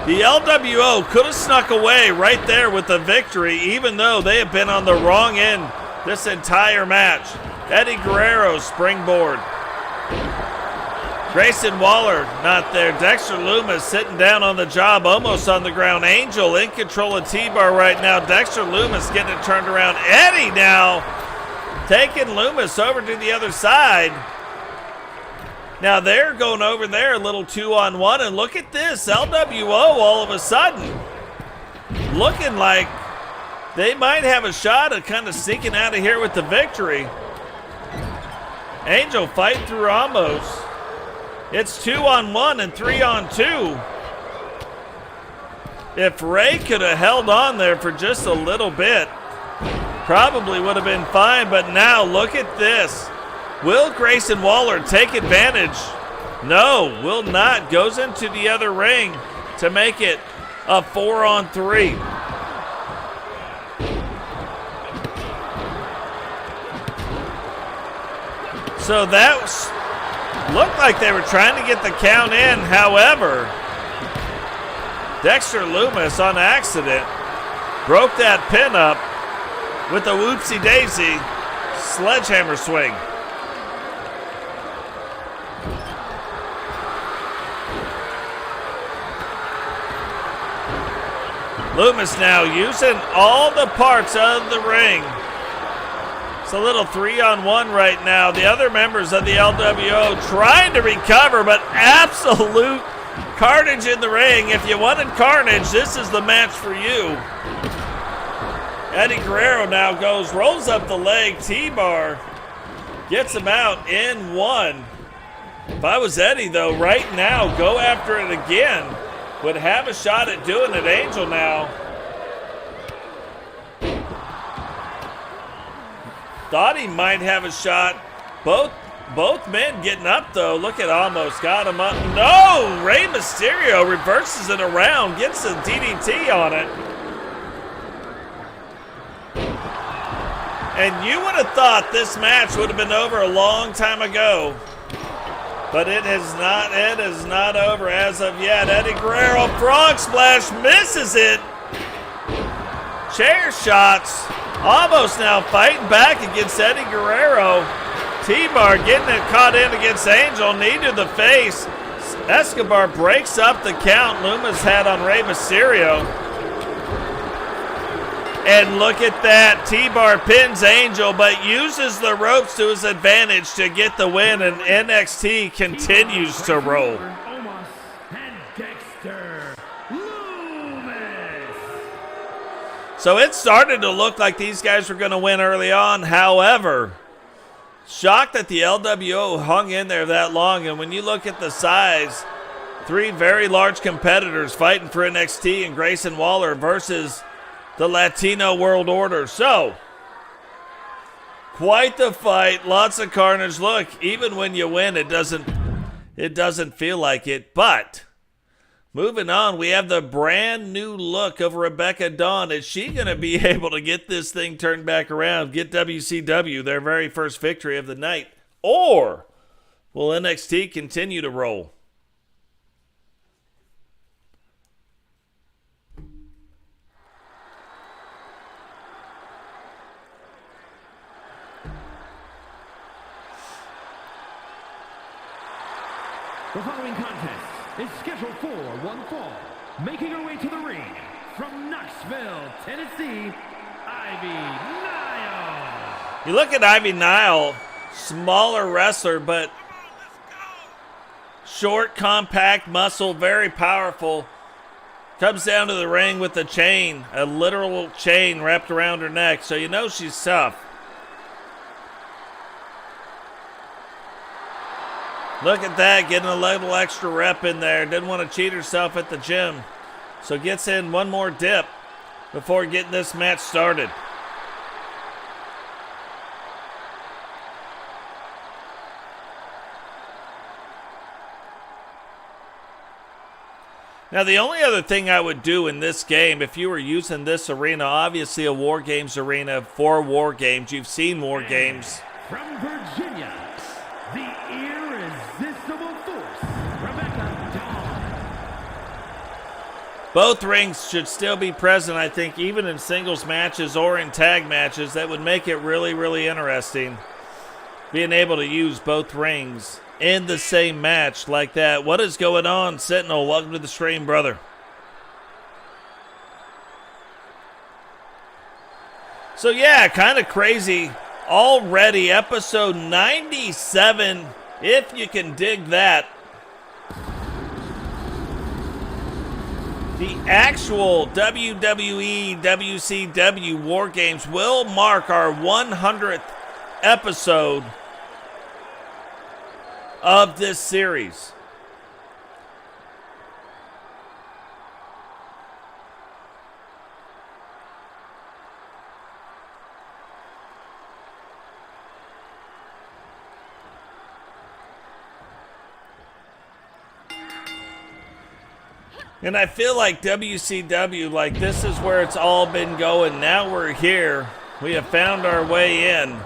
The LWO could have snuck away right there with the victory, even though they have been on the wrong end this entire match. Eddie Guerrero springboard. Grayson Waller not there. Dexter Lumis sitting down on the job, almost on the ground. Angel in control of T-Bar right now. Dexter Lumis getting it turned around. Eddie now taking Lumis over to the other side. Now they're going over there, a little 2-on-1, and look at this. LWO all of a sudden looking like they might have a shot at kind of sneaking out of here with the victory. Angel fighting through Ramos. It's 2-on-1 and 3-on-2. If Ray could have held on there for just a little bit, probably would have been fine, but now look at this. Will Grayson Waller take advantage? No, will not. Goes into the other ring to make it a 4-on-3. So that looked like they were trying to get the count in. However, Dexter Lumis on accident broke that pin up with a whoopsie-daisy sledgehammer swing. Lumis now using all the parts of the ring. It's a little 3-on-1 right now. The other members of the LWO trying to recover, but absolute carnage in the ring. If you wanted carnage, this is the match for you. Eddie Guerrero now goes, rolls up the leg. T-Bar gets him out in one. If I was Eddie, though, right now, go after it again. Would have a shot at doing it. Angel now. Thought he might have a shot. Both men getting up, though. Look at almost got him up. No! Rey Mysterio reverses it around. Gets a DDT on it. And you would have thought this match would have been over a long time ago. But it is not over as of yet. Eddie Guerrero, frog splash, misses it. Chair shots. Almost now fighting back against Eddie Guerrero. T-Bar getting it caught in against Angel. Knee to the face. Escobar breaks up the count Lumis had on Rey Mysterio. And look at that. T-Bar pins Angel, but uses the ropes to his advantage to get the win, and NXT continues to roll. So it started to look like these guys were going to win early on. However, shocked that the LWO hung in there that long. And when you look at the size, three very large competitors fighting for NXT and Grayson Waller versus the Latino World Order. So, quite the fight. Lots of carnage. Look, even when you win, it doesn't feel like it. But moving on, we have the brand new look of Rebecca Dawn. Is she going to be able to get this thing turned back around, get WCW their very first victory of the night? Or will NXT continue to roll? The following contest is scheduled for one fall. Making her way to the ring from Knoxville, Tennessee, Ivy Nile. You look at Ivy Nile, smaller wrestler, but short, compact, muscle, very powerful. Comes down to the ring with a chain, a literal chain wrapped around her neck, so you know she's tough. Look at that, getting a little extra rep in there. Didn't want to cheat herself at the gym. So gets in one more dip before getting this match started. Now, the only other thing I would do in this game, if you were using this arena, obviously a War Games arena for War Games. You've seen War Games. From Virginia, the irresistible force, Rebecca Dawn. Both rings should still be present, I think, even in singles matches or in tag matches. That would make it really, really interesting. being able to use both rings in the same match like that. What is going on, Sentinel? Welcome to the stream, brother. So yeah, kind of crazy. Already episode 97, if you can dig that. The actual WWE WCW War Games will mark our 100th episode of this series. And I feel like WCW, like this is where it's all been going. Now we're here. We have found our way in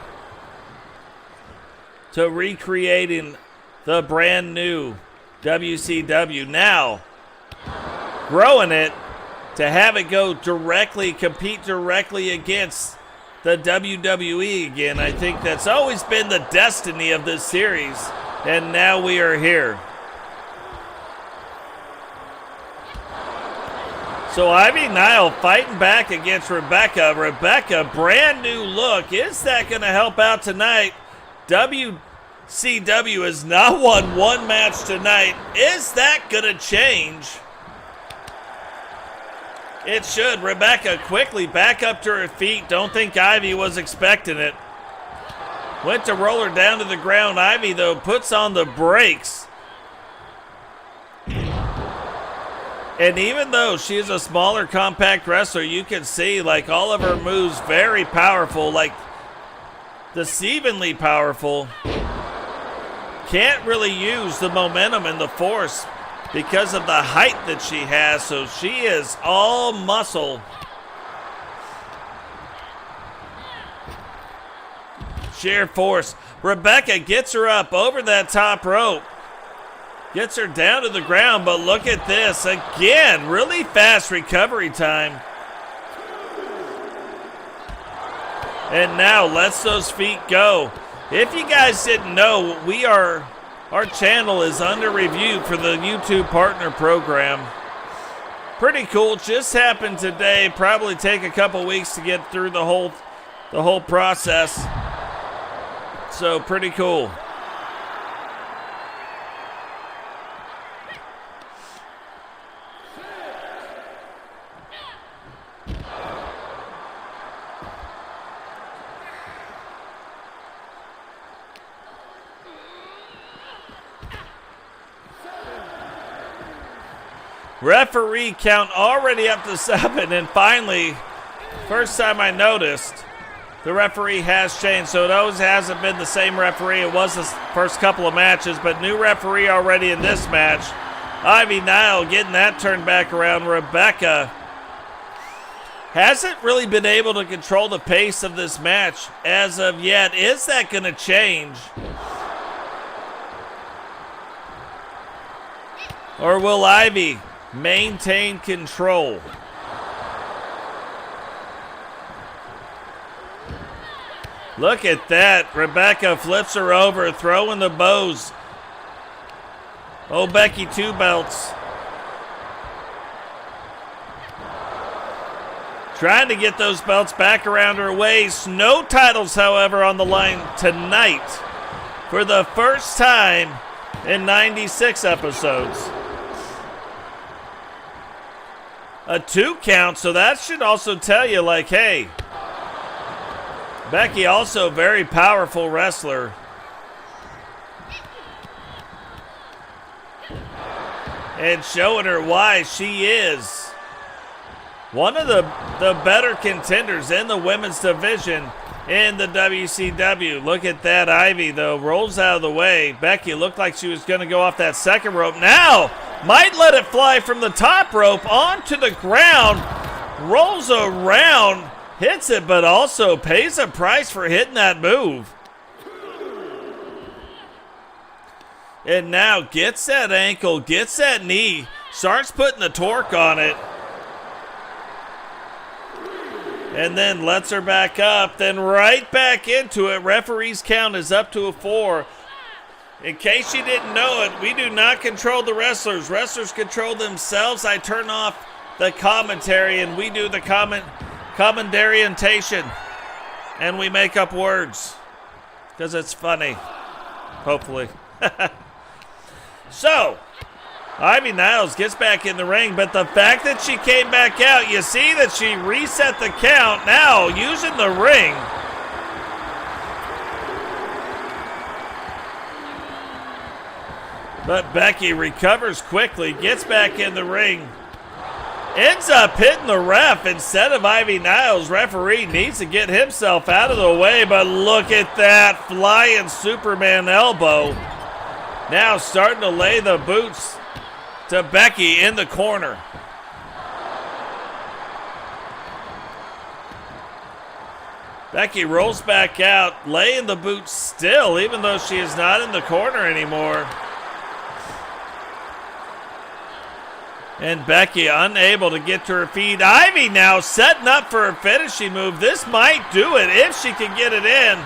to recreating the brand new WCW. Now, growing it to have it go directly, compete directly against the WWE again. I think that's always been the destiny of this series. And now we are here. So Ivy Nile fighting back against Rebecca. Rebecca, brand new look. Is that going to help out tonight? WCW has not won one match tonight. Is that going to change? It should. Rebecca quickly back up to her feet. Don't think Ivy was expecting it. Went to roll her down to the ground. Ivy, though, puts on the brakes. And even though she is a smaller, compact wrestler, you can see, like, all of her moves very powerful, like, deceivingly powerful. Can't really use the momentum and the force because of the height that she has, so she is all muscle. Sheer force. Rebecca gets her up over that top rope. Gets her down to the ground, but look at this. Again, really fast recovery time. And now lets those feet go. If you guys didn't know, our channel is under review for the YouTube Partner Program. Pretty cool. Just happened today. Probably take a couple weeks to get through the whole process. So pretty cool. Referee count already up to 7, and finally, first time I noticed, the referee has changed, so it always hasn't been the same referee. It was the first couple of matches, but new referee already in this match. Ivy Nile getting that turned back around. Rebecca hasn't really been able to control the pace of this match as of yet. Is that going to change? Or will Ivy maintain control? Look at that. Rebecca flips her over, throwing the bows. Oh, Becky, 2 belts. Trying to get those belts back around her waist. No titles, however, on the line tonight for the first time in 96 episodes. A 2 count, so that should also tell you, like, hey, Becky also very powerful wrestler. And showing her why she is one of the better contenders in the women's division in the WCW. Look at that. Ivy, though, rolls out of the way. Becky looked like she was going to go off that second rope. Now might let it fly from the top rope onto the ground. Rolls around, hits it, but also pays a price for hitting that move. And now gets that ankle, gets that knee, starts putting the torque on it. and then lets her back up, then right back into it. Referee's count is up to a 4. In case you didn't know it, we do not control the wrestlers. Wrestlers control themselves. I turn off the commentary and we do the commentarientation. And we make up words because it's funny, hopefully. So, Ivy Niles gets back in the ring, but the fact that she came back out, you see that she reset the count now using the ring. But Becky recovers quickly, gets back in the ring, ends up hitting the ref instead of Ivy Niles. Referee needs to get himself out of the way, but look at that flying Superman elbow. Now starting to lay the boots to Becky in the corner. Becky rolls back out, laying the boots still, even though she is not in the corner anymore. And Becky unable to get to her feet. Ivy now setting up for her finishing move. This might do it if she can get it in.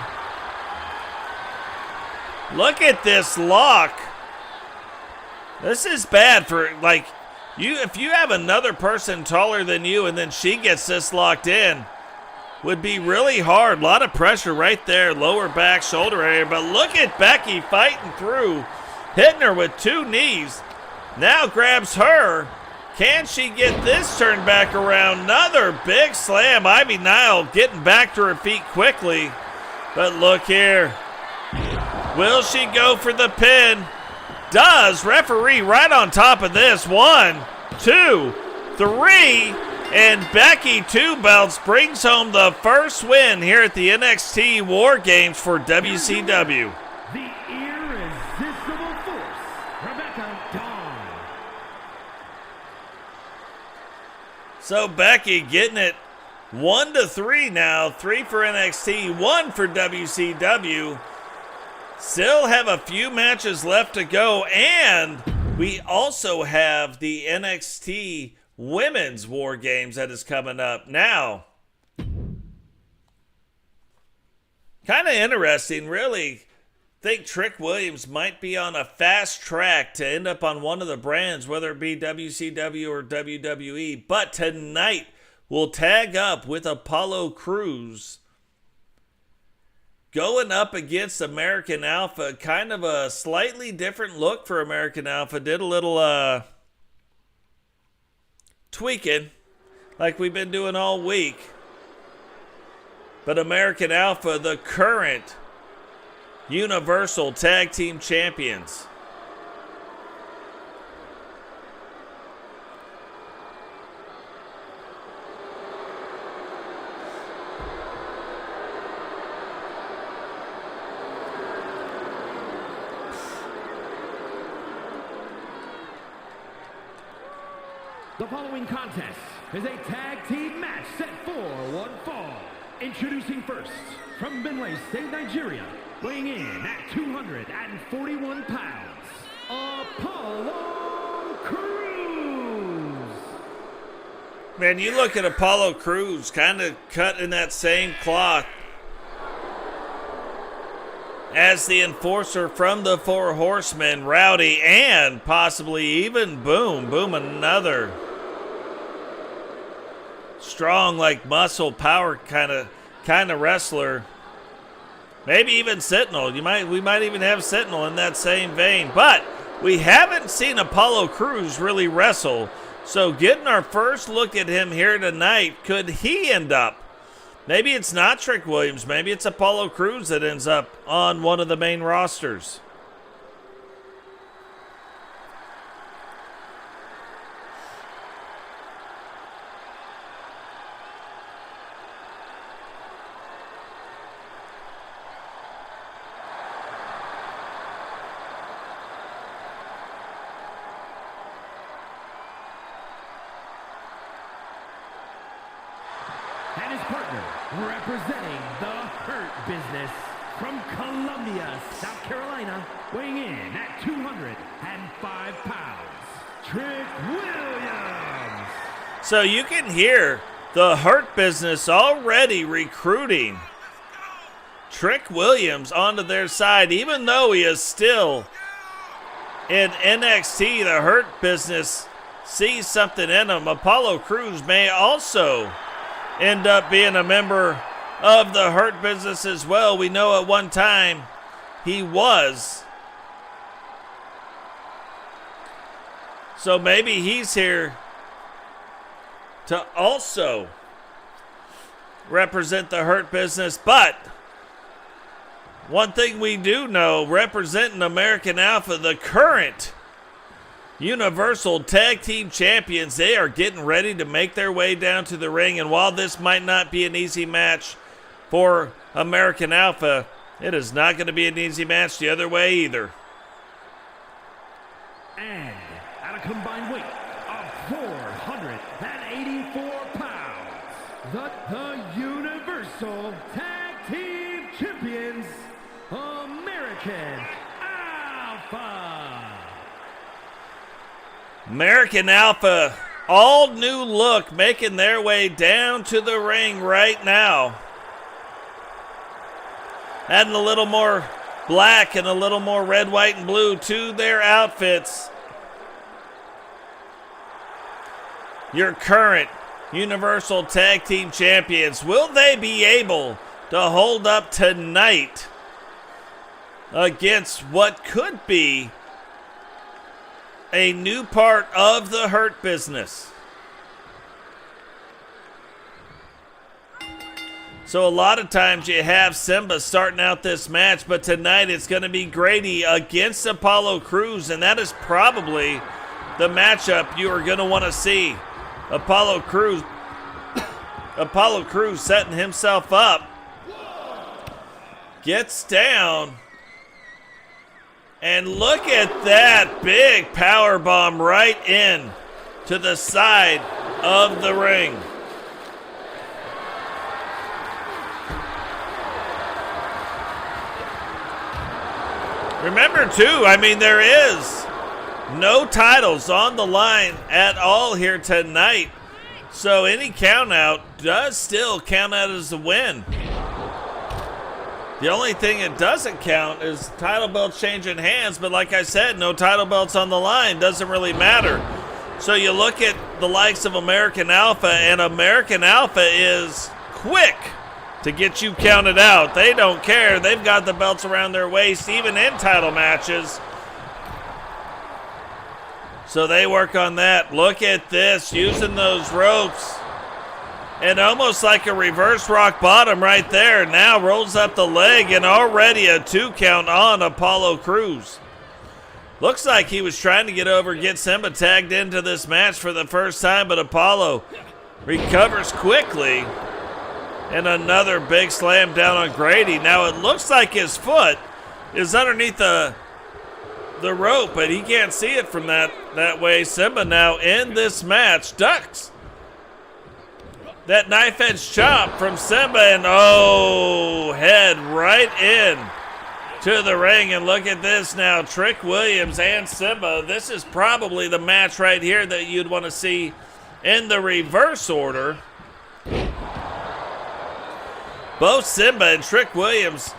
Look at this lock. This is bad for, like, if you have another person taller than you and then she gets this locked in, would be really hard. A lot of pressure right there, lower back, shoulder area. But look at Becky fighting through, hitting her with 2 knees. Now grabs her. Can she get this turned back around? Another big slam. Ivy Nile getting back to her feet quickly. But look here. Will she go for the pin? Does. Referee right on top of this. 1, 2, 3. And Becky 2 belts brings home the first win here at the NXT War Games for WCW. The irresistible force, Rebecca Dawn. So Becky getting it 1-3 now. 3 for NXT, 1 for WCW. Still have a few matches left to go, and we also have the NXT Women's War Games that is coming up now. Kind of interesting, really. Think Trick Williams might be on a fast track to end up on one of the brands, whether it be WCW or WWE. But tonight, we'll tag up with Apollo Crews going up against American Alpha. Kind of a slightly different look for American Alpha. Did a little tweaking like we've been doing all week. But American Alpha, the current Universal Tag Team Champions. The following contest is a tag team match set for one fall. Introducing first, from Benue State, Nigeria, weighing in at 241 pounds, Apollo Crews. Man, you look at Apollo Crews, kind of cut in that same cloth as the enforcer from the Four Horsemen, Rowdy, and possibly even Boom. Boom, another strong, like muscle power kind of wrestler. Maybe even Sentinel. We might even have Sentinel in that same vein. But we haven't seen Apollo Crews really wrestle. So getting our first look at him here tonight, could he end up? Maybe it's not Trick Williams. Maybe it's Apollo Crews that ends up on one of the main rosters. And his partner, representing the Hurt Business from Columbia, South Carolina, weighing in at 205 pounds, Trick Williams. So you can hear The Hurt Business already recruiting Trick Williams onto their side, even though he is still in NXT. The Hurt Business sees something in him. Apollo Crews may also end up being a member of the Hurt Business as well. We know at one time he was. So maybe he's here to also represent the Hurt Business. But one thing we do know, representing American Alpha, the current Universal Tag Team Champions, they are getting ready to make their way down to the ring. And while this might not be an easy match for American Alpha, it is not going to be an easy match the other way either. And at a combined weight of 484 pounds, the Universal Tag Team Champions, American Alpha. American Alpha, all new look, making their way down to the ring right now. Adding a little more black and a little more red, white, and blue to their outfits. Your current Universal Tag Team Champions, will they be able to hold up tonight against what could be a new part of the Hurt Business? So a lot of times you have Simba starting out this match, but tonight it's going to be Grady against Apollo Crews, and that is probably the matchup you are going to want to see. Apollo Crews setting himself up, gets down, and look at that big power bomb right in to the side of the ring. Remember, too, there is no titles on the line at all here tonight. So any count out does still count out as a win. The only thing it doesn't count is title belts changing hands. But like I said, no title belts on the line. Doesn't really matter. So you look at the likes of American Alpha, and American Alpha is quick to get you counted out. They don't care. They've got the belts around their waist, even in title matches. So they work on that. Look at this, using those ropes. And almost like a reverse rock bottom right there. Now rolls up the leg, and already a 2 count on Apollo Crews. Looks like he was trying to get over, get Simba tagged into this match for the first time, but Apollo recovers quickly. And another big slam down on Grady. Now it looks like his foot is underneath the rope, but he can't see it from that way. Simba now in this match ducks that knife edge chop from Simba, and head right in to the ring. And look at this now, Trick Williams and Simba. This is probably the match right here that you'd want to see in the reverse order. Both Simba and Trick Williams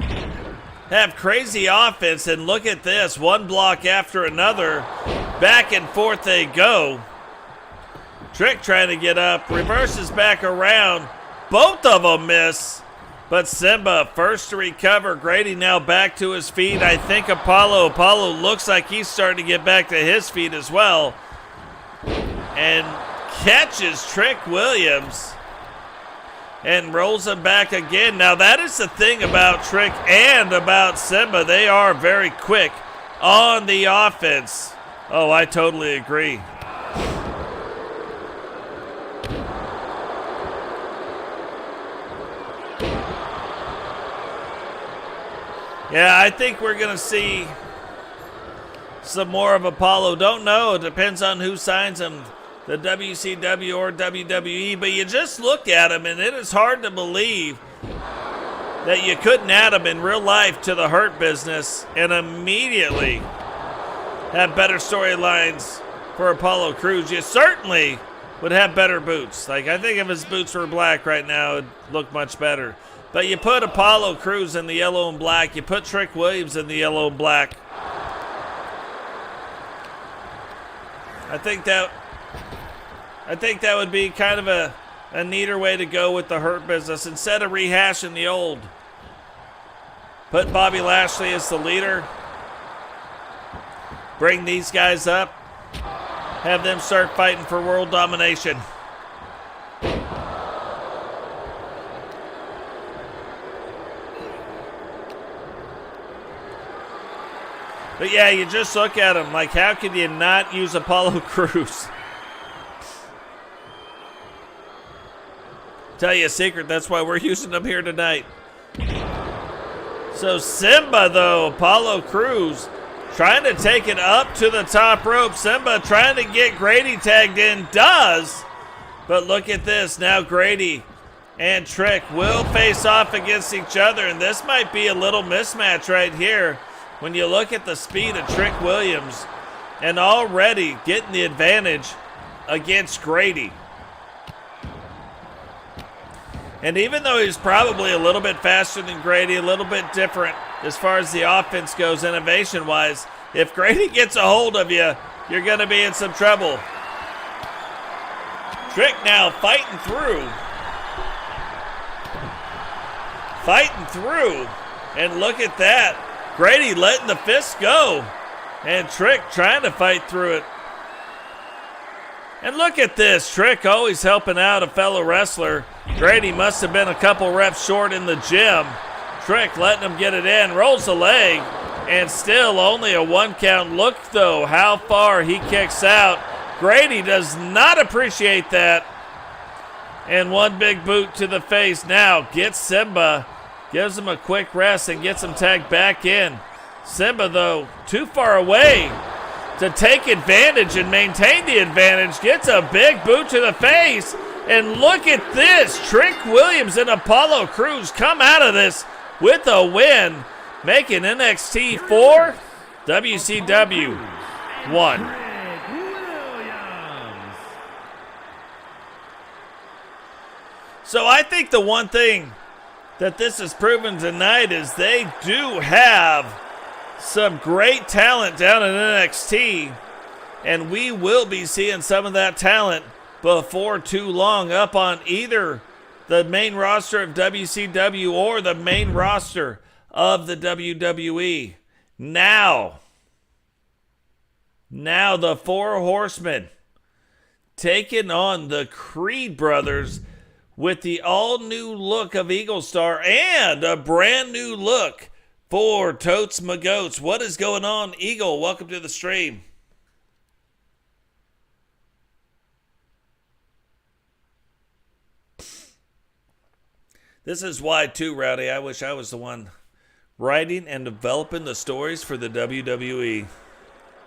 have crazy offense, and look at this, one block after another, back and forth they go. Trick trying to get up, reverses back around, both of them miss, but Simba first to recover. Grady now back to his feet. I think Apollo looks like he's starting to get back to his feet as well, and catches Trick Williams and rolls him back again. Now that is the thing about Trick and about Simba. They are very quick on the offense. Oh, I totally agree. Yeah, I think we're going to see some more of Apollo. Don't know. It depends on who signs him, the WCW or WWE. But you just look at him, and it is hard to believe that you couldn't add him in real life to the Hurt Business and immediately have better storylines for Apollo Crews. You certainly would have better boots. Like, I think if his boots were black right now, it'd look much better. But you put Apollo Crews in the yellow and black. You put Trick Williams in the yellow and black. I think that would be kind of a neater way to go with the Hurt Business instead of rehashing the old. Put Bobby Lashley as the leader. Bring these guys up. Have them start fighting for world domination. But yeah, you just look at him. Like, how could you not use Apollo Crews? Tell you a secret, that's why we're using them here tonight. So Simba, though, Apollo Crews, trying to take it up to the top rope. Simba trying to get Grady tagged in, does. But look at this. Now Grady and Trick will face off against each other. And this might be a little mismatch right here when you look at the speed of Trick Williams and already getting the advantage against Grady. And even though he's probably a little bit faster than Grady, a little bit different as far as the offense goes, innovation-wise, if Grady gets a hold of you, you're going to be in some trouble. Trick now fighting through. Fighting through. And look at that. Grady letting the fists go. And Trick trying to fight through it. And look at this. Trick always helping out a fellow wrestler. Grady must have been a couple reps short in the gym. Trick letting him get it in. Rolls the leg. And still only a 1 count. Look, though, how far he kicks out. Grady does not appreciate that. And one big boot to the face. Now gets Simba. Gives him a quick rest and gets him tagged back in. Simba, though, too far away to take advantage and maintain the advantage. Gets a big boot to the face. And look at this. Trick Williams and Apollo Crews come out of this with a win, making NXT 4, WCW 1. So I think the one thing that this has proven tonight is they do have some great talent down in NXT, and we will be seeing some of that talent before too long up on either the main roster of WCW or the main roster of the WWE. Now the Four Horsemen taking on the Creed brothers with the all-new look of Eagle Star and a brand new look for Totes Magoats. What is going on, Eagle? Welcome to the stream. This is why, too, Rowdy, I wish I was the one writing and developing the stories for the WWE.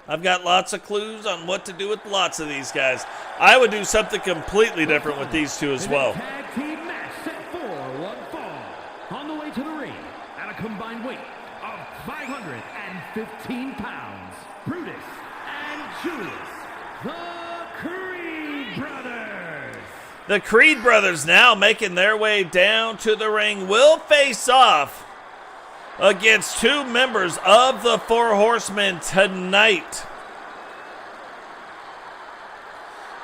I've got lots of clues on what to do with lots of these guys. I would do something completely different with these two as well. Tag team match set for one fall. On the way to the ring, at a combined weight of 515 pounds, Brutus and Julius, the Creed brothers. The Creed brothers now making their way down to the ring will face off against two members of the Four Horsemen tonight.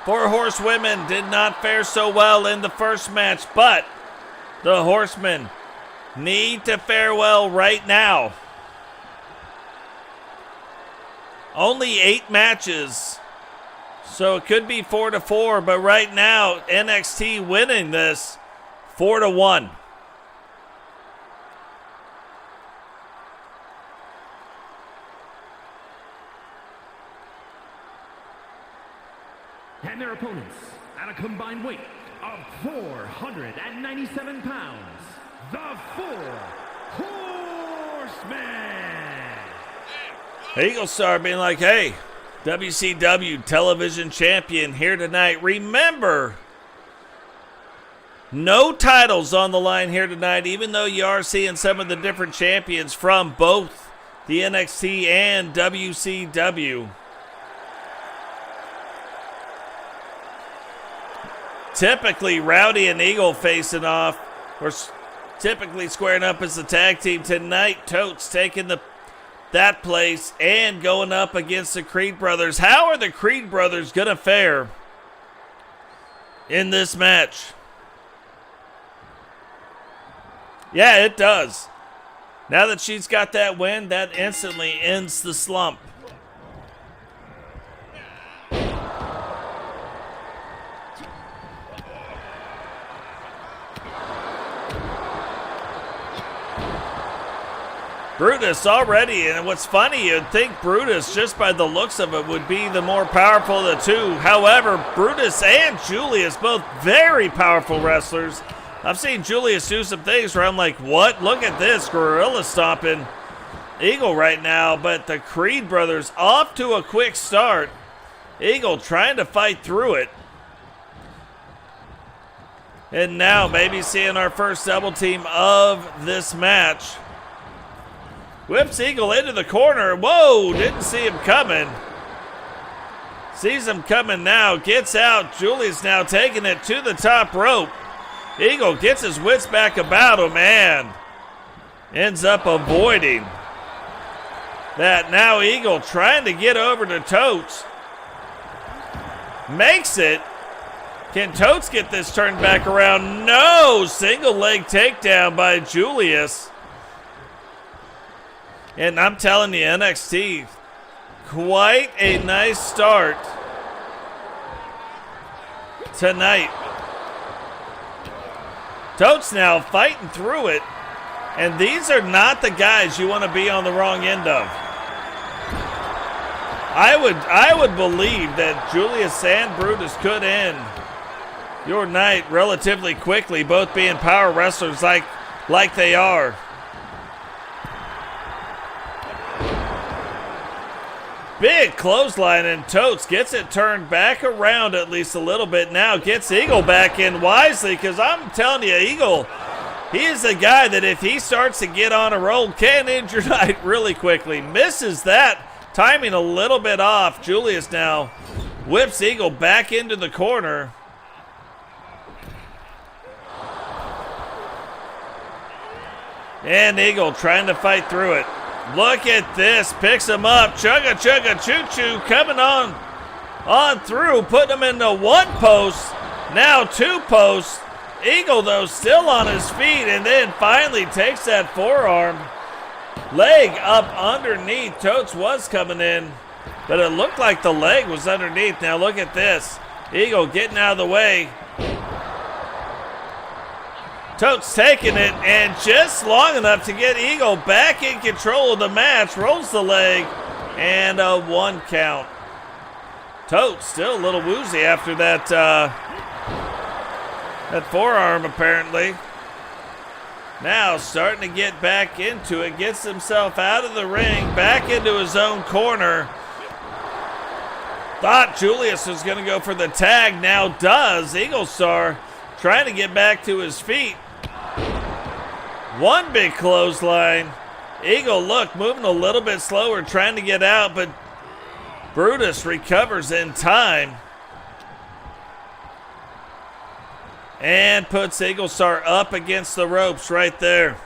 Four Horsewomen did not fare so well in the first match, but the Horsemen need to fare well right now. Only 8 matches, so it could be 4-4, but right now NXT winning this 4-1. And their opponents, at a combined weight of 497 pounds, the Four Horsemen. Eagle Star being like, hey, WCW television champion here tonight. Remember, no titles on the line here tonight, even though you are seeing some of the different champions from both the NXT and WCW. typically Rowdy and Eagle facing off, or typically squaring up as a tag team. Tonight, Totes taking that place and going up against the Creed brothers. How are the Creed brothers going to fare in this match? Yeah, it does. Now that she's got that win, that instantly ends the slump. Brutus already, and what's funny, you'd think Brutus, just by the looks of it, would be the more powerful of the two. However, Brutus and Julius, both very powerful wrestlers. I've seen Julius do some things where I'm like, what? Look at this, gorilla stomping Eagle right now. But the Creed brothers off to a quick start. Eagle trying to fight through it. And now maybe seeing our first double team of this match. Whips Eagle into the corner. Whoa, didn't see him coming. Sees him coming now, gets out. Julius now taking it to the top rope. Eagle gets his wits back about him and ends up avoiding that. Now Eagle trying to get over to Totes. Makes it. Can Totes get this turned back around? No! Single leg takedown by Julius. And I'm telling you, NXT, quite a nice start tonight. Totes now fighting through it. And these are not the guys you want to be on the wrong end of. I would believe that Julius and Brutus could end your night relatively quickly, both being power wrestlers like they are. Big clothesline, and Totes gets it turned back around at least a little bit now. Gets Eagle back in wisely, because I'm telling you, Eagle, he is a guy that if he starts to get on a roll, can end your night really quickly. Misses that. Timing a little bit off. Julius now whips Eagle back into the corner. And Eagle trying to fight through it. Look at this, picks him up, chugga chugga choo choo, coming on through, putting him into one post, now two posts. Eagle though still on his feet, and then finally takes that forearm, leg up underneath. Totes was coming in, but it looked like the leg was underneath. Now look at this, Eagle getting out of the way. Totes taking it, and just long enough to get Eagle back in control of the match. Rolls the leg, and a 1 count. Totes still a little woozy after that forearm, apparently. Now starting to get back into it. Gets himself out of the ring, back into his own corner. Thought Julius was going to go for the tag. Now does. Eagle Star trying to get back to his feet. One big clothesline. Eagle, look, moving a little bit slower, trying to get out, but Brutus recovers in time. And puts Eagle Star up against the ropes right there.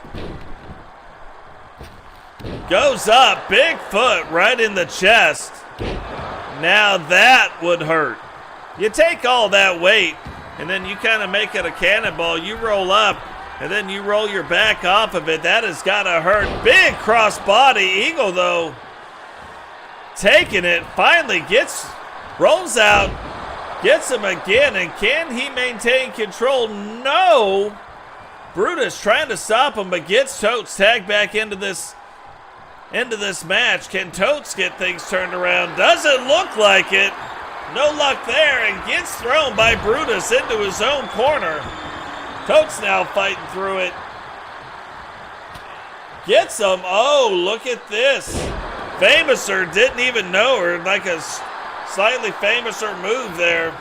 Goes up, big foot right in the chest. Now that would hurt. You take all that weight, and then you kind of make it a cannonball. You roll up, and then you roll your back off of it. That has got to hurt. Big cross body. Eagle, though, taking it. Finally rolls out, gets him again, and can he maintain control? No. Brutus trying to stop him, but gets Totes tagged back into this match. Can Totes get things turned around? Doesn't look like it. No luck there, and gets thrown by Brutus into his own corner. Totes now fighting through it. Gets him. Oh, look at this. Famouser didn't even know her. Like a slightly Famouser move there.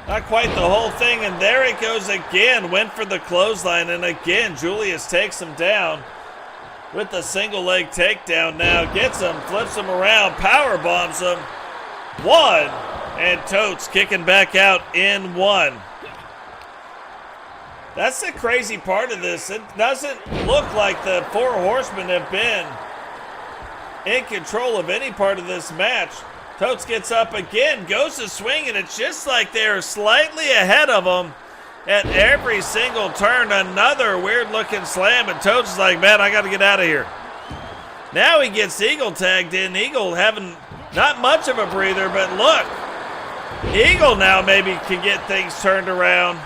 Not quite the whole thing, and there it goes again. Went for the clothesline, and again Julius takes him down with the single leg takedown now. Gets him, flips him around, power bombs him. 1, And Totes kicking back out in 1. That's the crazy part of this. It doesn't look like the 4 horsemen have been in control of any part of this match. Totes gets up again, goes to swing, and it's just like they're slightly ahead of him at every single turn. Another weird-looking slam, and Totes is like, man, I got to get out of here. Now he gets Eagle tagged in. Eagle having not much of a breather, but look. Eagle now maybe can get things turned around.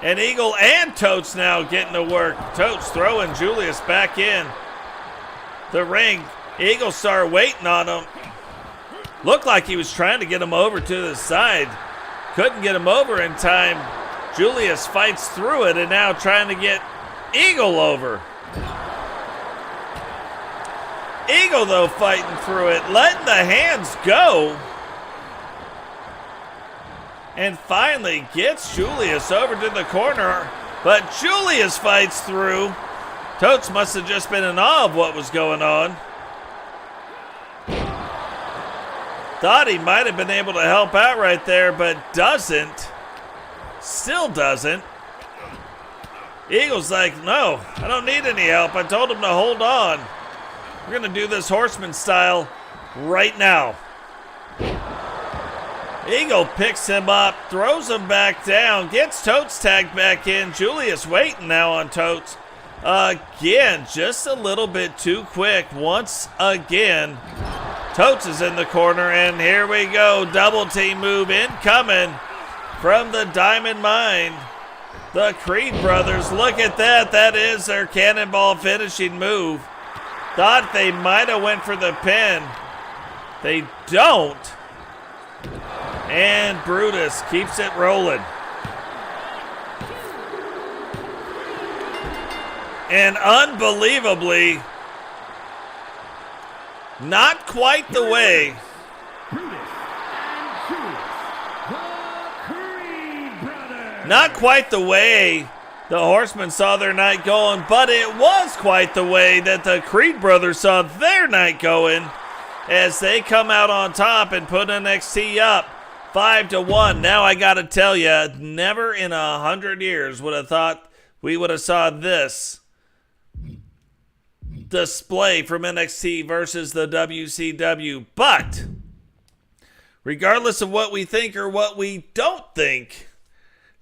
And Eagle and Totes now getting to work. Totes throwing Julius back in the ring. Eagle started waiting on him. Looked like he was trying to get him over to the side. Couldn't get him over in time. Julius fights through it and now trying to get Eagle over. Eagle, though, fighting through it, letting the hands go. And finally gets Julius over to the corner. But Julius fights through. Totes must have just been in awe of what was going on. Thought he might have been able to help out right there, but doesn't. Still doesn't. Eagle's like, no, I don't need any help. I told him to hold on. We're going to do this horseman style right now. Eagle picks him up, throws him back down, gets Totes tagged back in. Julius waiting now on Totes. Again, just a little bit too quick. Once again, Totes is in the corner, and here we go. Double team move incoming from the Diamond Mine. The Creed brothers, look at that. That is their cannonball finishing move. Thought they might have went for the pin. They don't. And Brutus keeps it rolling. And unbelievably, not quite the way. Not quite the way the Horsemen saw their night going, but it was quite the way that the Creed brothers saw their night going as they come out on top and put NXT up 5-1. Now I gotta tell you, never in 100 years would have thought we would have saw this display from NXT versus the WCW. But regardless of what we think or what we don't think,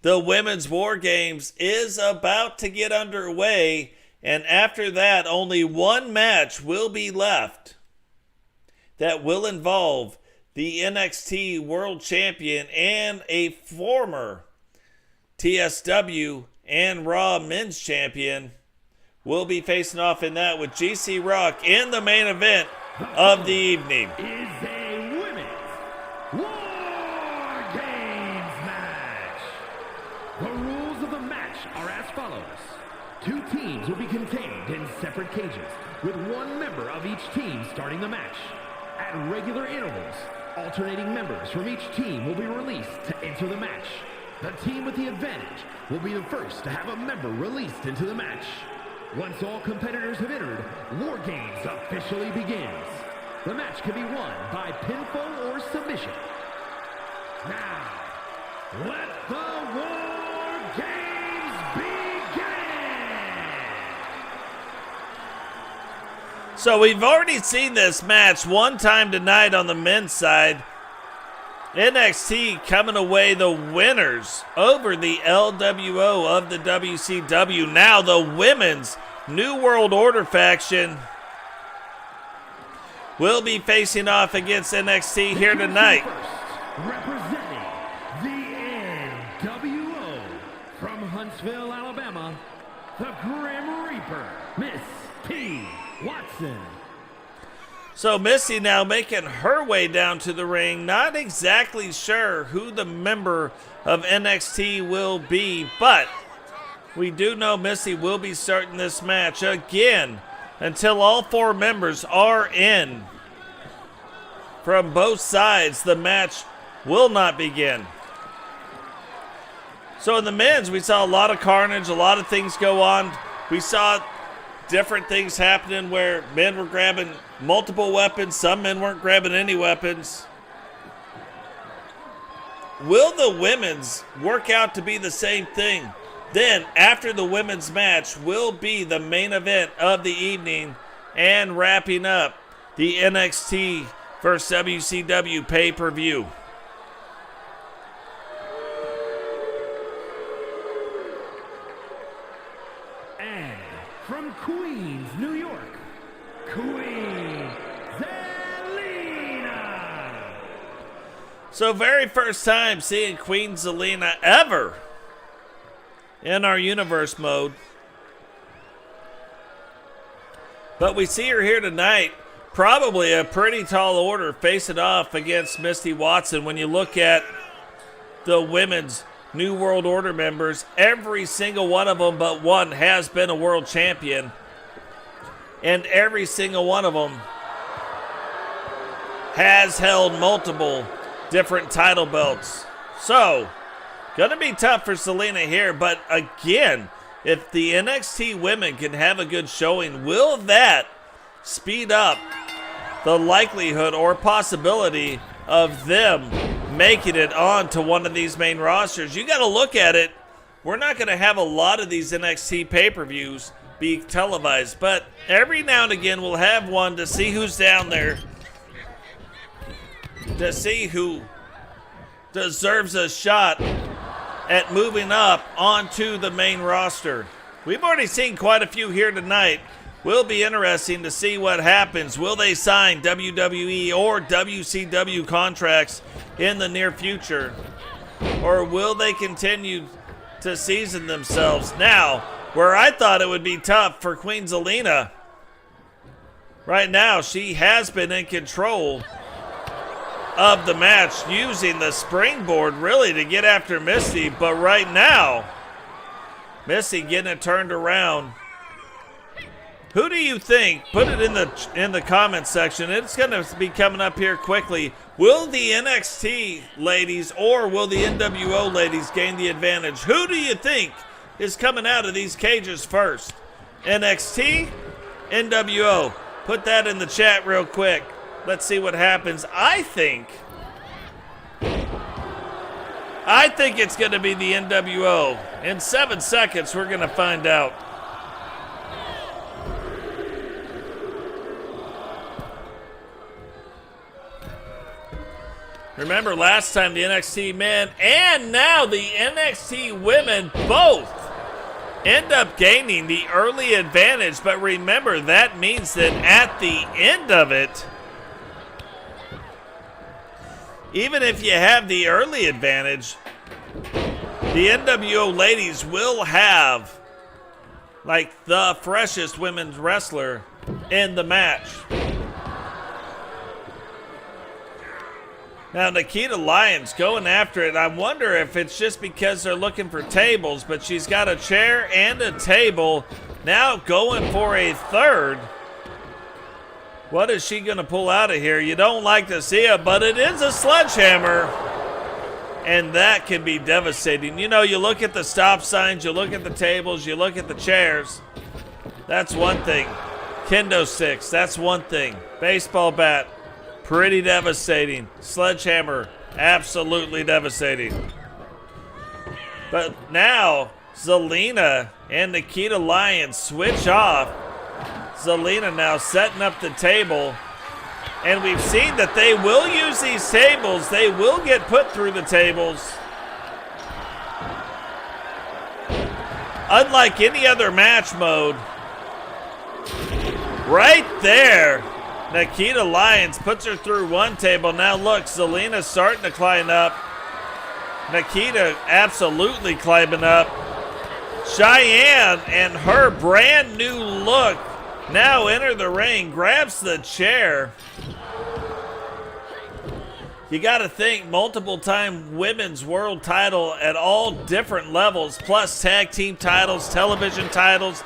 the Women's War Games is about to get underway, and after that, only one match will be left that will involve the NXT World Champion and a former TSW and Raw Men's Champion will be facing off in that with GC Rock in the main event of the evening. Is a Women's War Games match. The rules of the match are as follows. 2 teams will be contained in separate cages, with 1 member of each team starting the match. At regular intervals, alternating members from each team will be released to enter the match. The team with the advantage will be the first to have a member released into the match. Once all competitors have entered, War Games officially begins. The match can be won by pinfall or submission. Now, let the War Games begin! So we've already seen this match one time tonight on the men's side. NXT coming away the winners over the LWO of the WCW. Now the women's New World Order faction will be facing off against NXT here tonight. Representing the NWO from Huntsville, Alabama, the Grim Reaper, Miss T. Watson. So Missy now making her way down to the ring. Not exactly sure who the member of NXT will be, but we do know Missy will be starting this match again until all 4 members are in. From both sides, the match will not begin. So in the men's, we saw a lot of carnage, a lot of things go on. We saw different things happening where men were grabbing multiple weapons. Some men weren't grabbing any weapons. Will the women's work out to be the same thing? Then, after the women's match, will be the main event of the evening and wrapping up the NXT vs. WCW pay-per-view. And from Queens, New York, Queen Zelina. So very first time seeing Queen Zelina ever in our universe mode. But we see her here tonight. Probably a pretty tall order facing off against Misty Watson. When you look at the women's New World Order members, every single one of them but one has been a world champion. And every single one of them has held multiple different title belts. So, gonna be tough for Zelina here, but again, if the NXT women can have a good showing, will that speed up the likelihood or possibility of them making it onto one of these main rosters? You gotta look at it. We're not gonna have a lot of these NXT pay-per-views be televised, but every now and again we'll have one to see who's down there, to see who deserves a shot at moving up onto the main roster. We've already seen quite a few here tonight. Will be interesting to see what happens. Will they sign WWE or WCW contracts in the near future? Or will they continue to season themselves? Now, where I thought it would be tough for Queen Zelina, right now she has been in control of the match, using the springboard really to get after Misty, but right now Misty getting it turned around. Who do you think? Put it in the comment section. It's going to be coming up here quickly. Will the NXT ladies or will the NWO ladies gain the advantage? Who do you think is coming out of these cages first? NXT, NWO. Put that in the chat real quick. Let's see what happens. I think it's going to be the NWO. In 7 seconds, we're going to find out. Remember last time the NXT men and now the NXT women both end up gaining the early advantage. But remember, that means that at the end of it, even if you have the early advantage, the NWO ladies will have like the freshest women's wrestler in the match. Now, Nikita Lyons going after it. I wonder if it's just because they're looking for tables, but she's got a chair and a table. Now going for a third. What is she going to pull out of here? You don't like to see it, but it is a sledgehammer. And that can be devastating. You know, you look at the stop signs, you look at the tables, you look at the chairs. That's one thing. Kendo sticks, that's one thing. Baseball bat. Pretty devastating. Sledgehammer, absolutely devastating. But now, Zelina and Nikita Lyons switch off. Zelina now setting up the table. And we've seen that they will use these tables. They will get put through the tables. Unlike any other match mode, right there, Nikita Lyons puts her through one table. Now look, Zelina's starting to climb up. Nikita absolutely climbing up. Cheyenne and her brand new look now enter the ring, grabs the chair. You got to think multiple-time women's world title at all different levels, plus tag team titles, television titles,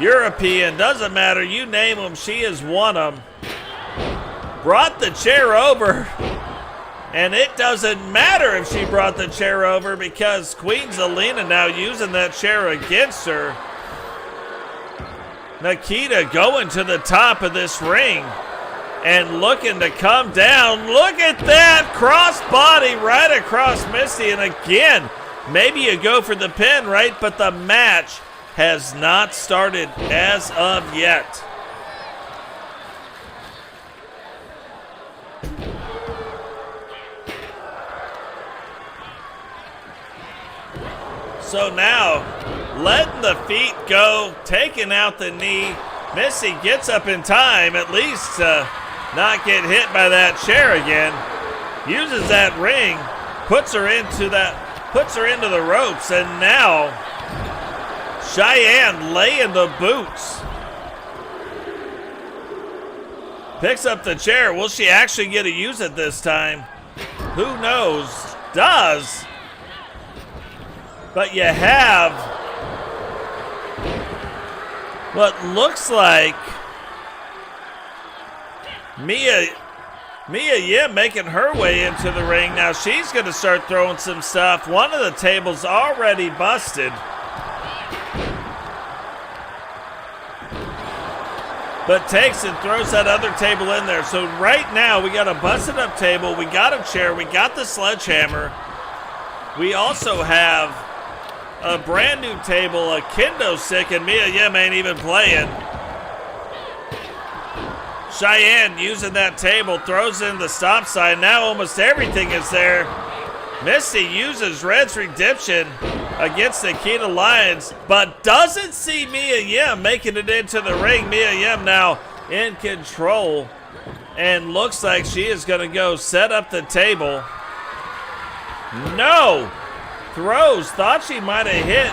European, doesn't matter, you name them, she has won them. Brought the chair over, and it doesn't matter if she brought the chair over because Queen Zelina now using that chair against her. Nikita going to the top of this ring and looking to come down. Look at that cross body right across Misty. And again, maybe you go for the pin, right? But the match has not started as of yet. So now, letting the feet go, taking out the knee. Missy gets up in time, at least to not get hit by that chair again. Uses that ring, puts her into the ropes, and now Cheyenne laying the boots. Picks up the chair. Will she actually get to use it this time? Who knows? Does. But you have what looks like Mia Yim making her way into the ring. Now she's going to start throwing some stuff. One of the tables already busted. But takes and throws that other table in there. So right now we got a busted up table. We got a chair. We got the sledgehammer. We also have a brand new table, a kendo stick, and Mia Yim ain't even playing. Cheyenne using that table, throws in the stop sign. Now almost everything is there. Misty uses Red's Redemption against Nikita Lyons, but doesn't see Mia Yim making it into the ring. Mia Yim now in control and looks like she is going to go set up the table. No! Throws, thought she might have hit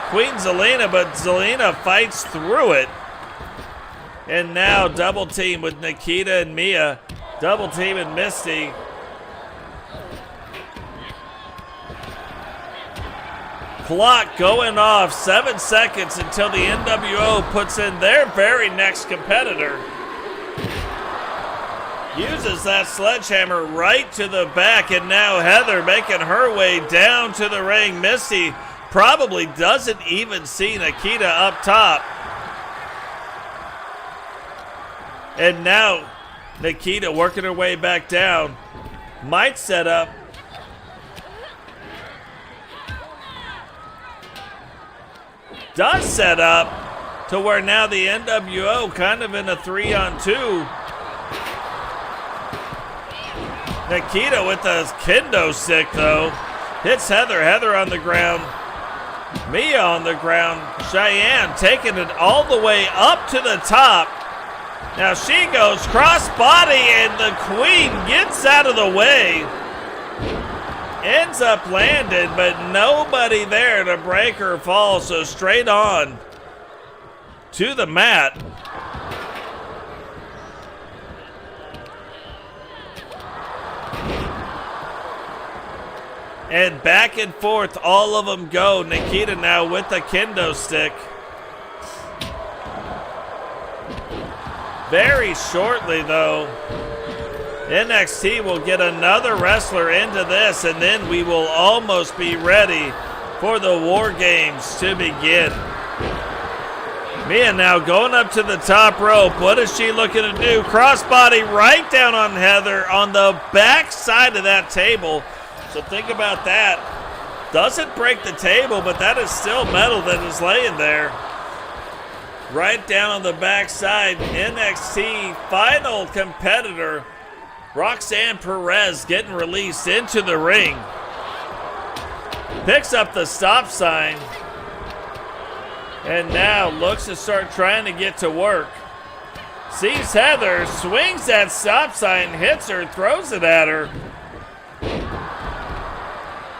Queen Zelina, but Zelina fights through it. And now double team with Nikita and Mia. Double team and Misty. Clock going off, 7 seconds until the NWO puts in their very next competitor. Uses that sledgehammer right to the back, and now Heather making her way down to the ring. Misty probably doesn't even see Nikita up top. And now Nikita working her way back down. Might set up. Does set up to where now the NWO kind of in a 3-on-2. Nikita with the kendo stick, though. Hits Heather. Heather on the ground. Mia on the ground. Cheyenne taking it all the way up to the top. Now she goes cross-body, and the Queen gets out of the way. Ends up landing, but nobody there to break her fall, so straight on to the mat. And back and forth, all of them go. Nikita now with the kendo stick. Very shortly, though, NXT will get another wrestler into this, and then we will almost be ready for the War Games to begin. Mia now going up to the top rope. What is she looking to do? Crossbody right down on Heather on the back side of that table. So think about that. Doesn't break the table, but that is still metal that is laying there. Right down on the backside, NXT final competitor, Roxanne Perez getting released into the ring. Picks up the stop sign. And now looks to start trying to get to work. Sees Heather, swings that stop sign, hits her, throws it at her.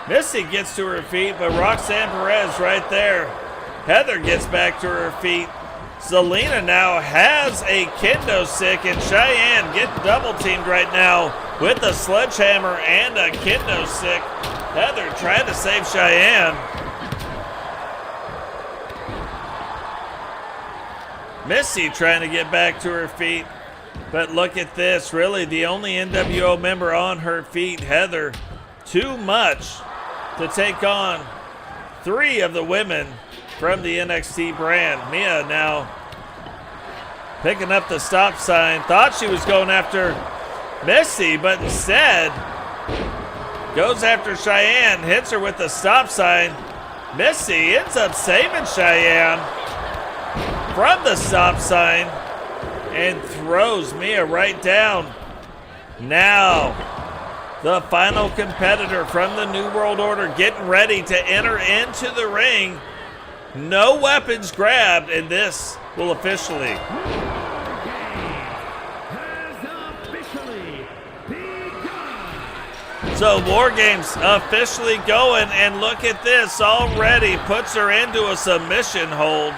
Missy gets to her feet, but Roxanne Perez right there. Heather gets back to her feet. Zelina now has a kendo stick, and Cheyenne getting double teamed right now with a sledgehammer and a kendo stick. Heather trying to save Cheyenne. Missy trying to get back to her feet. But look at this, really the only NWO member on her feet, Heather. Too much to take on 3 of the women from the NXT brand. Mia now picking up the stop sign. Thought she was going after Missy, but instead goes after Cheyenne, hits her with the stop sign. Missy ends up saving Cheyenne from the stop sign and throws Mia right down. Now, the final competitor from the New World Order getting ready to enter into the ring. No weapons grabbed, and this will officially So War Games officially going, and look at this, already puts her into a submission hold.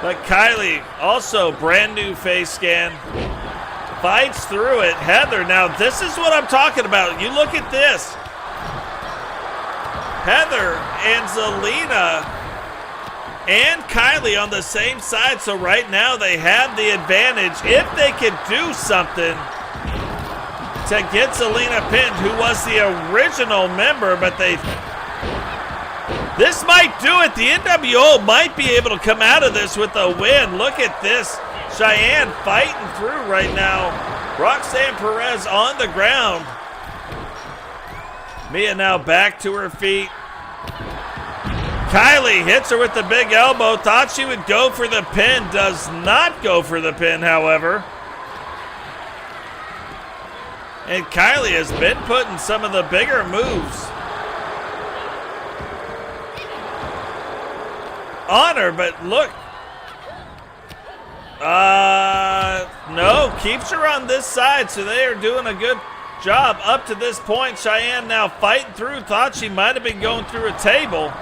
But Kylie, also brand new face scan, fights through it. Heather, now this is what I'm talking about. You look at this. Heather and Zelina and Kylie on the same side, so right now they have the advantage. If they could do something to get Zelina pinned, who was the original member, but this might do it. The NWO might be able to come out of this with a win. Look at this. Cheyenne fighting through right now. Roxanne Perez on the ground. Mia now back to her feet. Kylie hits her with the big elbow. Thought she would go for the pin. Does not go for the pin, however. And Kylie has been putting some of the bigger moves on her, but look. No, keeps her on this side, so they are doing a good job up to this point. Cheyenne now fighting through. Thought she might have been going through a table.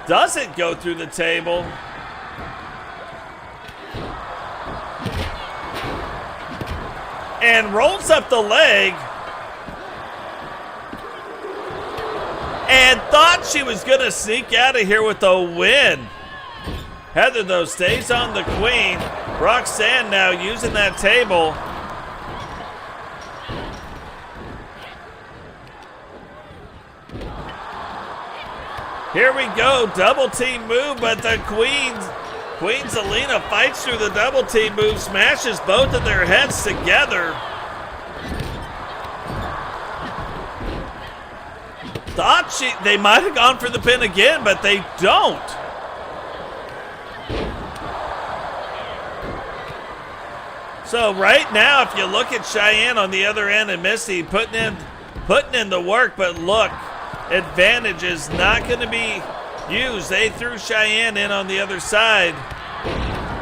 Doesn't go through the table. And rolls up the leg. And thought she was going to sneak out of here with a win. Heather, though, stays on the queen. Roxanne now using that table. Here we go. Double team move, but the Queen Zelina fights through the double team move, smashes both of their heads together. Thought they might have gone for the pin again, but they don't. So right now, if you look at Cheyenne on the other end and Missy putting in the work, but look, advantage is not going to be used. They threw Cheyenne in on the other side.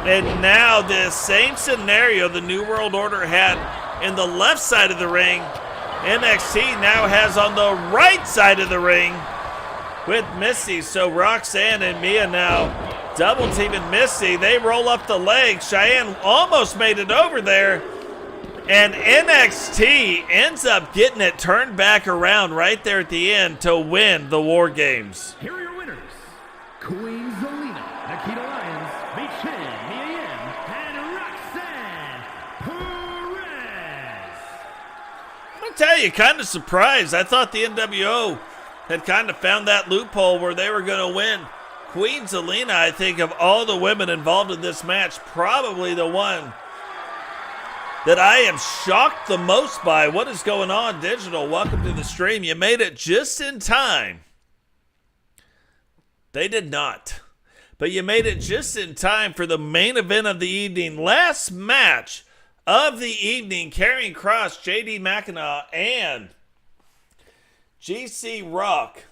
And now the same scenario the New World Order had in the left side of the ring, NXT now has on the right side of the ring with Missy. So Roxanne and Mia now double teaming Missy. They roll up the leg. Cheyenne almost made it over there. And NXT ends up getting it turned back around right there at the end to win the War Games. Here are your winners. Queen Zelina, Nikita Lyons, Michin, Mia Yim, and Roxanne Perez. I'll tell you, kind of surprised. I thought the NWO had kind of found that loophole where they were going to win. Queen Zelina, I think, of all the women involved in this match, probably the one that I am shocked the most by. What is going on, Digital? Welcome to the stream. You made it just in time. They did not. But you made it just in time for the main event of the evening. Last match of the evening. Karrion Kross, JD McAnuff, and GC Rock.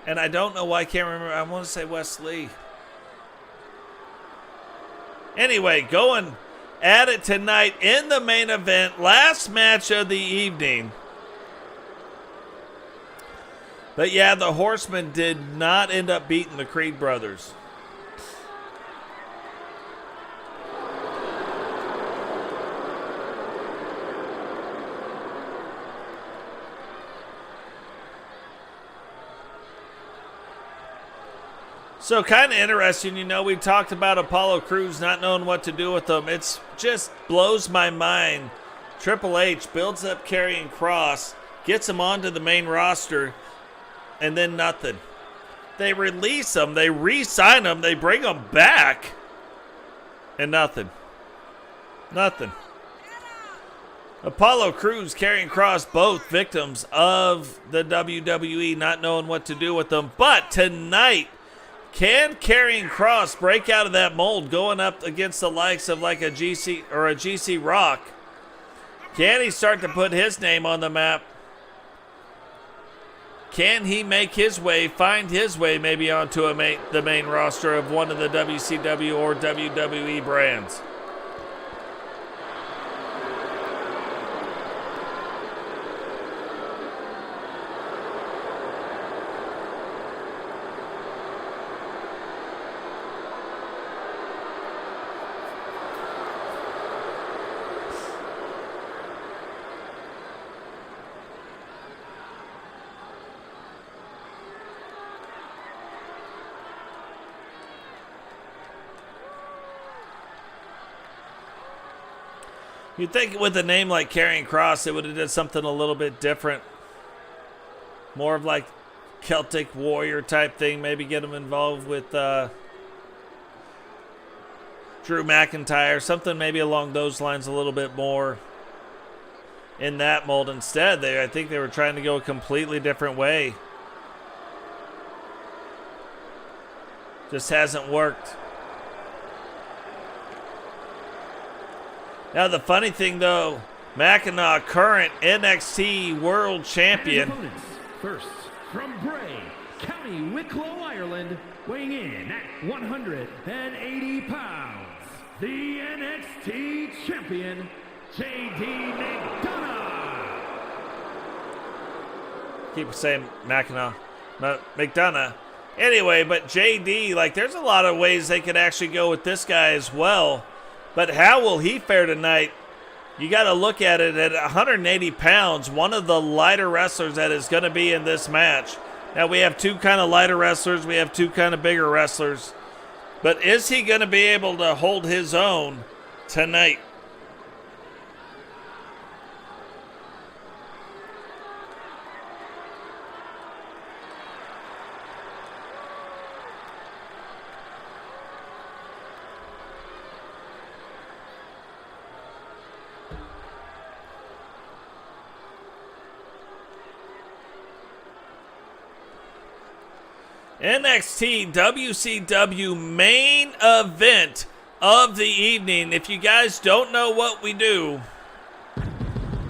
And I don't know why I can't remember. I want to say Wesley. Anyway, going at it tonight in the main event. Last match of the evening. But yeah, the Horsemen did not end up beating the Creed brothers. So kind of interesting, you know, we talked about Apollo Crews not knowing what to do with them. It's just blows my mind Triple H builds up Karrion Kross, gets him onto the main roster, and then nothing. They release him, they re-sign him, they bring him back, and nothing. Nothing. Apollo Crews, Karrion Kross, both victims of the WWE not knowing what to do with them. But tonight, can Karrion Kross break out of that mold going up against the likes of like a GC or a GC Rock? Can he start to put his name on the map? Can he make his way, find his way maybe onto the main roster of one of the WCW or WWE brands? You'd think with a name like Karrion Kross, it would have done something a little bit different. More of like Celtic warrior type thing. Maybe get him involved with Drew McIntyre. Something maybe along those lines a little bit more in that mold. Instead, I think they were trying to go a completely different way. Just hasn't worked. Now, the funny thing, though, Mackinac, current NXT World Champion. First, from Bray, County Wicklow, Ireland, weighing in at 180 pounds, the NXT Champion, J.D. McDonough. Keep saying Mackinac, McDonough. Anyway, but JD, like, there's a lot of ways they could actually go with this guy as well. But how will he fare tonight? You got to look at it at 180 pounds, one of the lighter wrestlers that is going to be in this match. Now, we have two kind of lighter wrestlers. We have two kind of bigger wrestlers. But is he going to be able to hold his own tonight? NXT WCW main event of the evening. If you guys don't know what we do,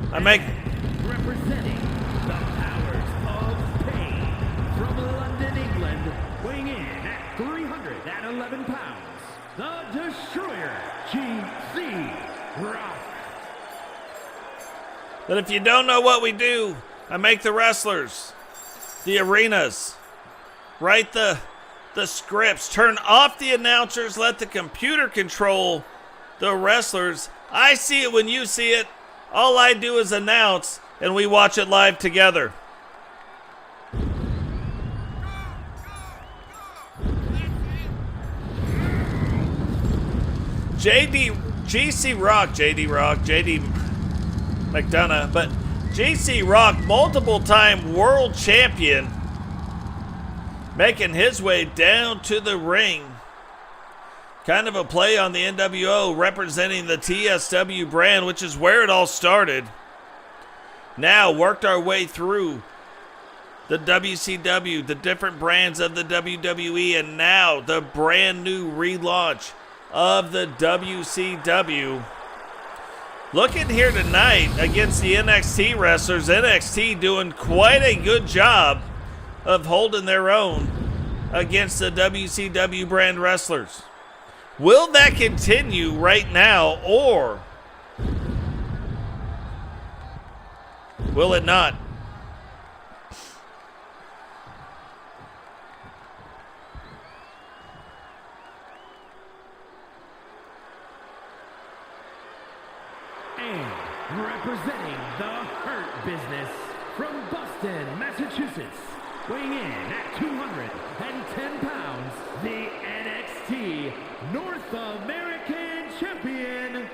representing the Powers of Pain from London, England, weighing in at 311 pounds, the Destroyer, GC Rock. But if you don't know what we do, I make the wrestlers, the arenas, write the scripts, turn off the announcers, let the computer control the wrestlers. I see it when you see it. All I do is announce, and we watch it live together. GC Rock, JD McDonough, but GC Rock, multiple time world champion, making his way down to the ring. Kind of a play on the NWO, representing the TSW brand, which is where it all started. Now worked our way through the WCW, the different brands of the WWE, and now the brand new relaunch of the WCW. Looking here tonight against the NXT wrestlers, NXT doing quite a good job of holding their own against the WCW brand wrestlers. Will that continue right now, or will it not? And representing the Hurt Business from Boston, Massachusetts, weighing in at 210 pounds, the NXT North American Champion,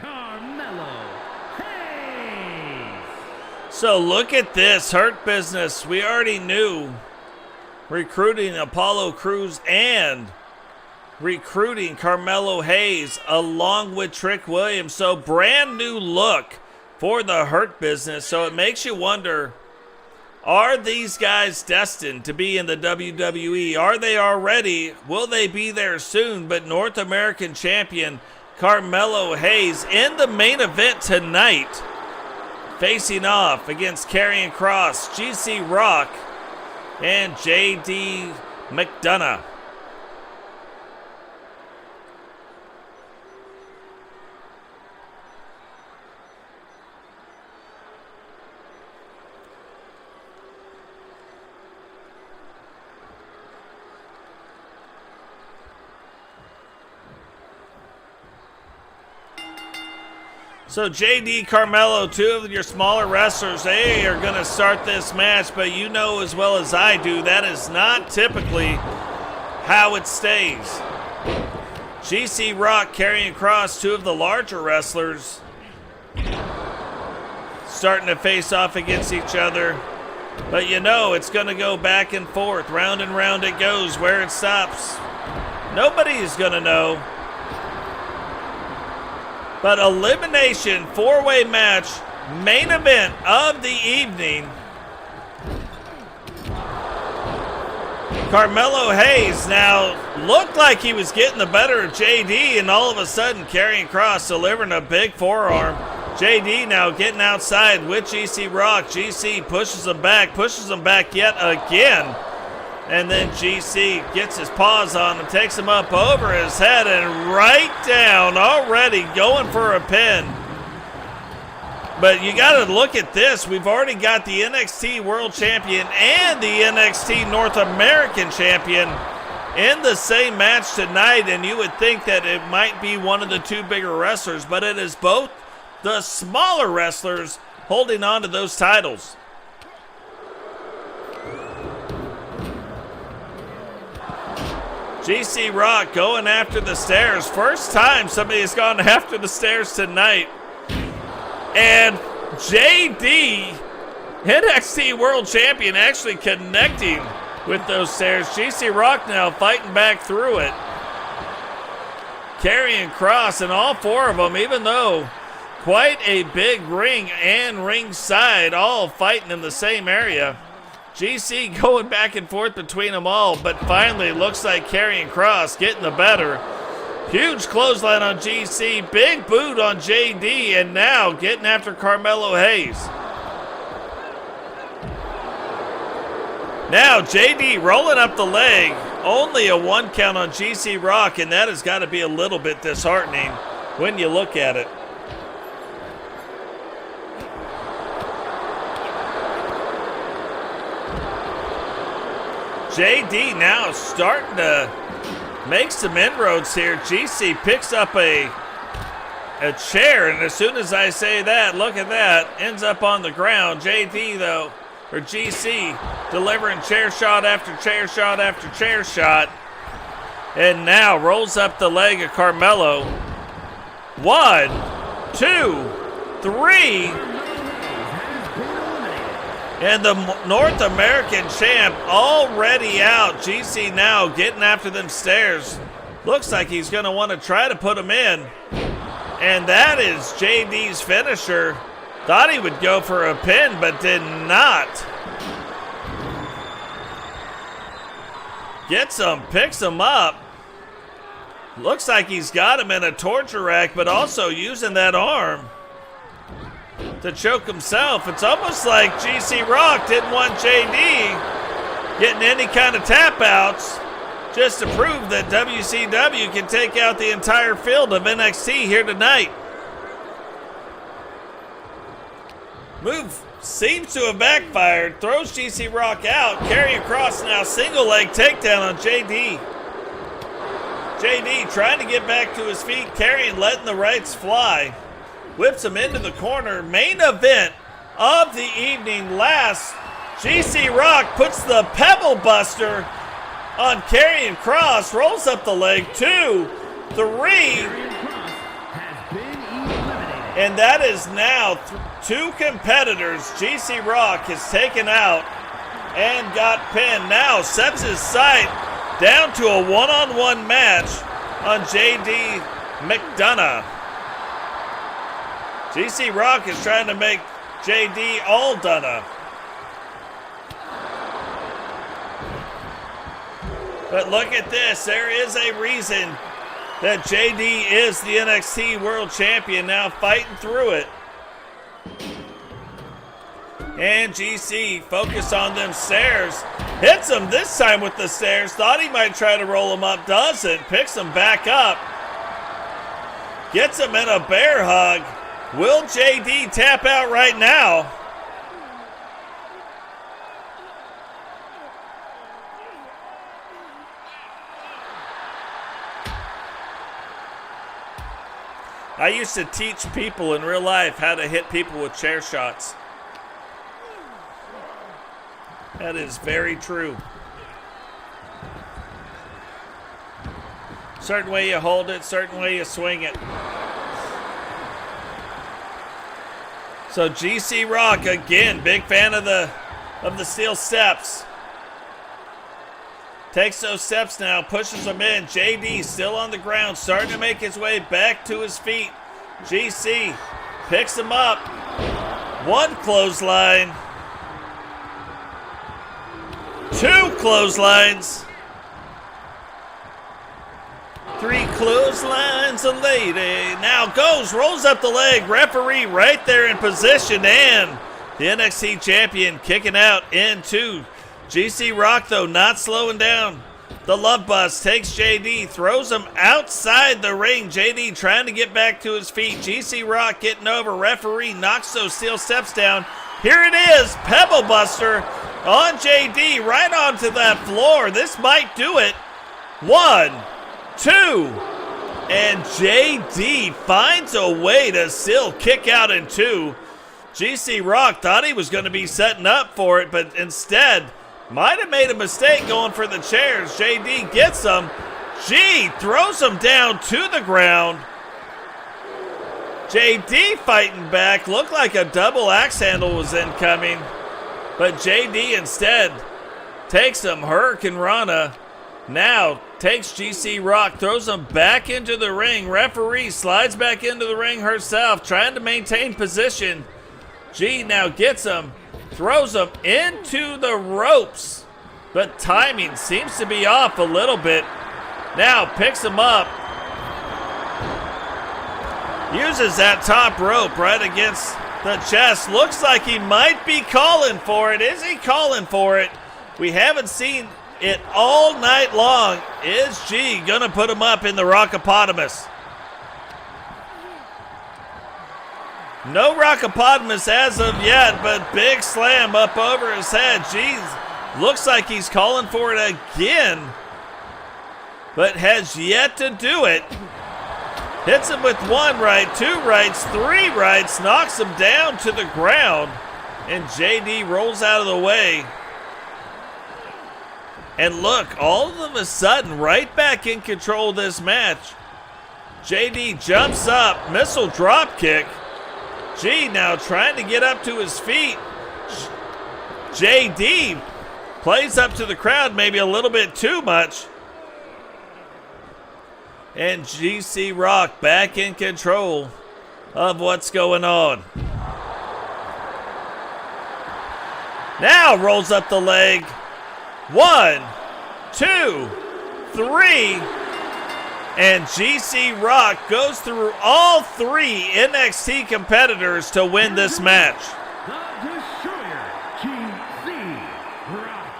Carmelo Hayes. So look at this, Hurt Business. We already knew recruiting Apollo Crews and recruiting Carmelo Hayes along with Trick Williams. So brand new look for the Hurt Business. So it makes you wonder, are these guys destined to be in the WWE? Are they already? Will they be there soon? But North American Champion Carmelo Hayes in the main event tonight, facing off against Karrion Kross, GC Rock, and JD McDonough. So JD, Carmelo, two of your smaller wrestlers, they are going to start this match, but you know as well as I do, that is not typically how it stays. GC Rock, Karrion Kross, two of the larger wrestlers, starting to face off against each other. But you know it's going to go back and forth, round and round it goes. Where it stops, nobody's going to know. But elimination, four-way match, main event of the evening. Carmelo Hayes now looked like he was getting the better of JD, and all of a sudden Karrion Kross delivering a big forearm. JD now getting outside with GC Rock. GC pushes him back yet again. And then GC gets his paws on him, takes him up over his head and right down, already going for a pin. But you got to look at this. We've already got the NXT World Champion and the NXT North American Champion in the same match tonight, and you would think that it might be one of the two bigger wrestlers, but it is both the smaller wrestlers holding on to those titles. GC Rock going after the stairs. First time somebody has gone after the stairs tonight. And JD, NXT World Champion, actually connecting with those stairs. GC Rock now fighting back through it. Karrion Kross and all four of them, even though quite a big ring and ringside, all fighting in the same area. GC going back and forth between them all, but finally looks like Karrion Kross getting the better. Huge clothesline on GC, big boot on JD, and now getting after Carmelo Hayes. Now JD rolling up the leg, only a 1 count on GC Rock, and that has got to be a little bit disheartening when you look at it. JD now starting to make some inroads here. GC picks up a chair, and as soon as I say that, look at that, ends up on the ground. JD though, or GC, delivering chair shot after chair shot after chair shot, and now rolls up the leg of Carmelo. 1, 2, 3. And the North American champ already out. GC now getting after them stairs. Looks like he's going to want to try to put him in. And that is JD's finisher. Thought he would go for a pin, but did not. Gets him, picks him up. Looks like he's got him in a torture rack, but also using that arm to choke himself. It's almost like GC Rock didn't want JD getting any kind of tap outs, just to prove that WCW can take out the entire field of NXT here tonight. Move seems to have backfired. Throws GC Rock out. Karrion Kross now single leg takedown on JD. JD trying to get back to his feet. Karrion letting the rights fly. Whips him into the corner. Main event of the evening last. GC Rock puts the Pebble Buster on Karrion Kross. Rolls up the leg. 2, 3. And that is now two competitors GC Rock has taken out and got pinned. Now sets his sight down to a one-on-one match on JD McDonough. GC Rock is trying to make JD all Dunna. But look at this. There is a reason that JD is the NXT World Champion now, fighting through it. And GC focused on them stairs. Hits him this time with the stairs. Thought he might try to roll him up. Doesn't. Picks him back up. Gets him in a bear hug. Will JD tap out right now? I used to teach people in real life how to hit people with chair shots. That is very true. Certain way you hold it, certain way you swing it. So GC Rock, again, big fan of the steel steps. Takes those steps now, pushes them in. JD still on the ground, starting to make his way back to his feet. GC picks him up. One clothesline. Two clotheslines. Three clotheslines, a lady. Now goes, rolls up the leg. Referee right there in position, and the NXT champion kicking out into GC Rock, though, not slowing down. The love bus takes JD, throws him outside the ring. JD trying to get back to his feet. GC Rock getting over. Referee knocks those steel steps down. Here it is, Pebble Buster on JD, right onto that floor. This might do it. 1, 2, and JD finds a way to still kick out in 2. GC Rock thought he was going to be setting up for it, but instead might have made a mistake going for the chairs. JD gets them. G throws him down to the ground. JD fighting back. Looked like a double axe handle was incoming, but JD instead takes him. Hurricane Rana now takes GC Rock, throws him back into the ring. Referee slides back into the ring herself, trying to maintain position. G now gets him, throws him into the ropes, but timing seems to be off a little bit. Now picks him up, uses that top rope right against the chest. Looks like he might be calling for it. Is he calling for it? We haven't seen it all night long. Is G gonna put him up in the Rockopotamus? No Rockopotamus as of yet, but big slam up over his head. Jeez, looks like he's calling for it again, but has yet to do it. Hits him with 1 right, 2 rights, 3 rights, knocks him down to the ground, and JD rolls out of the way. And look, all of a sudden, right back in control of this match. JD jumps up, missile drop kick. G now trying to get up to his feet. JD plays up to the crowd maybe a little bit too much. And GC Rock back in control of what's going on. Now rolls up the leg. 1, 2, 3. And GC Rock goes through all 3 NXT competitors to win this match. The Destroyer, GC Rock.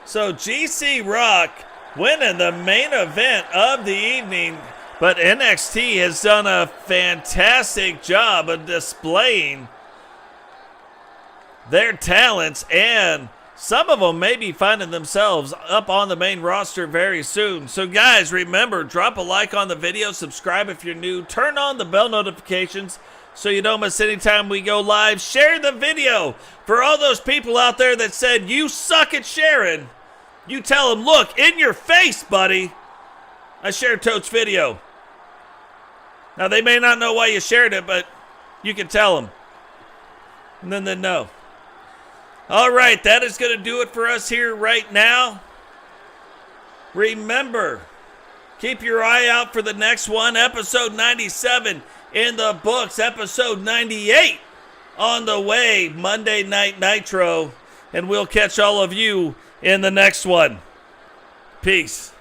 So GC Rock winning the main event of the evening, but NXT has done a fantastic job of displaying their talents, and some of them may be finding themselves up on the main roster very soon. So guys, remember, drop a like on the video, subscribe if you're new, turn on the bell notifications so you don't miss any time we go live. Share the video. For all those people out there that said you suck at sharing, you tell them, look, in your face, buddy, I shared Totes' video. Now, they may not know why you shared it, but you can tell them. And then they know. All right, that is going to do it for us here right now. Remember, keep your eye out for the next one, episode 97 in the books, episode 98 on the way, Monday Night Nitro, and we'll catch all of you in the next one. Peace.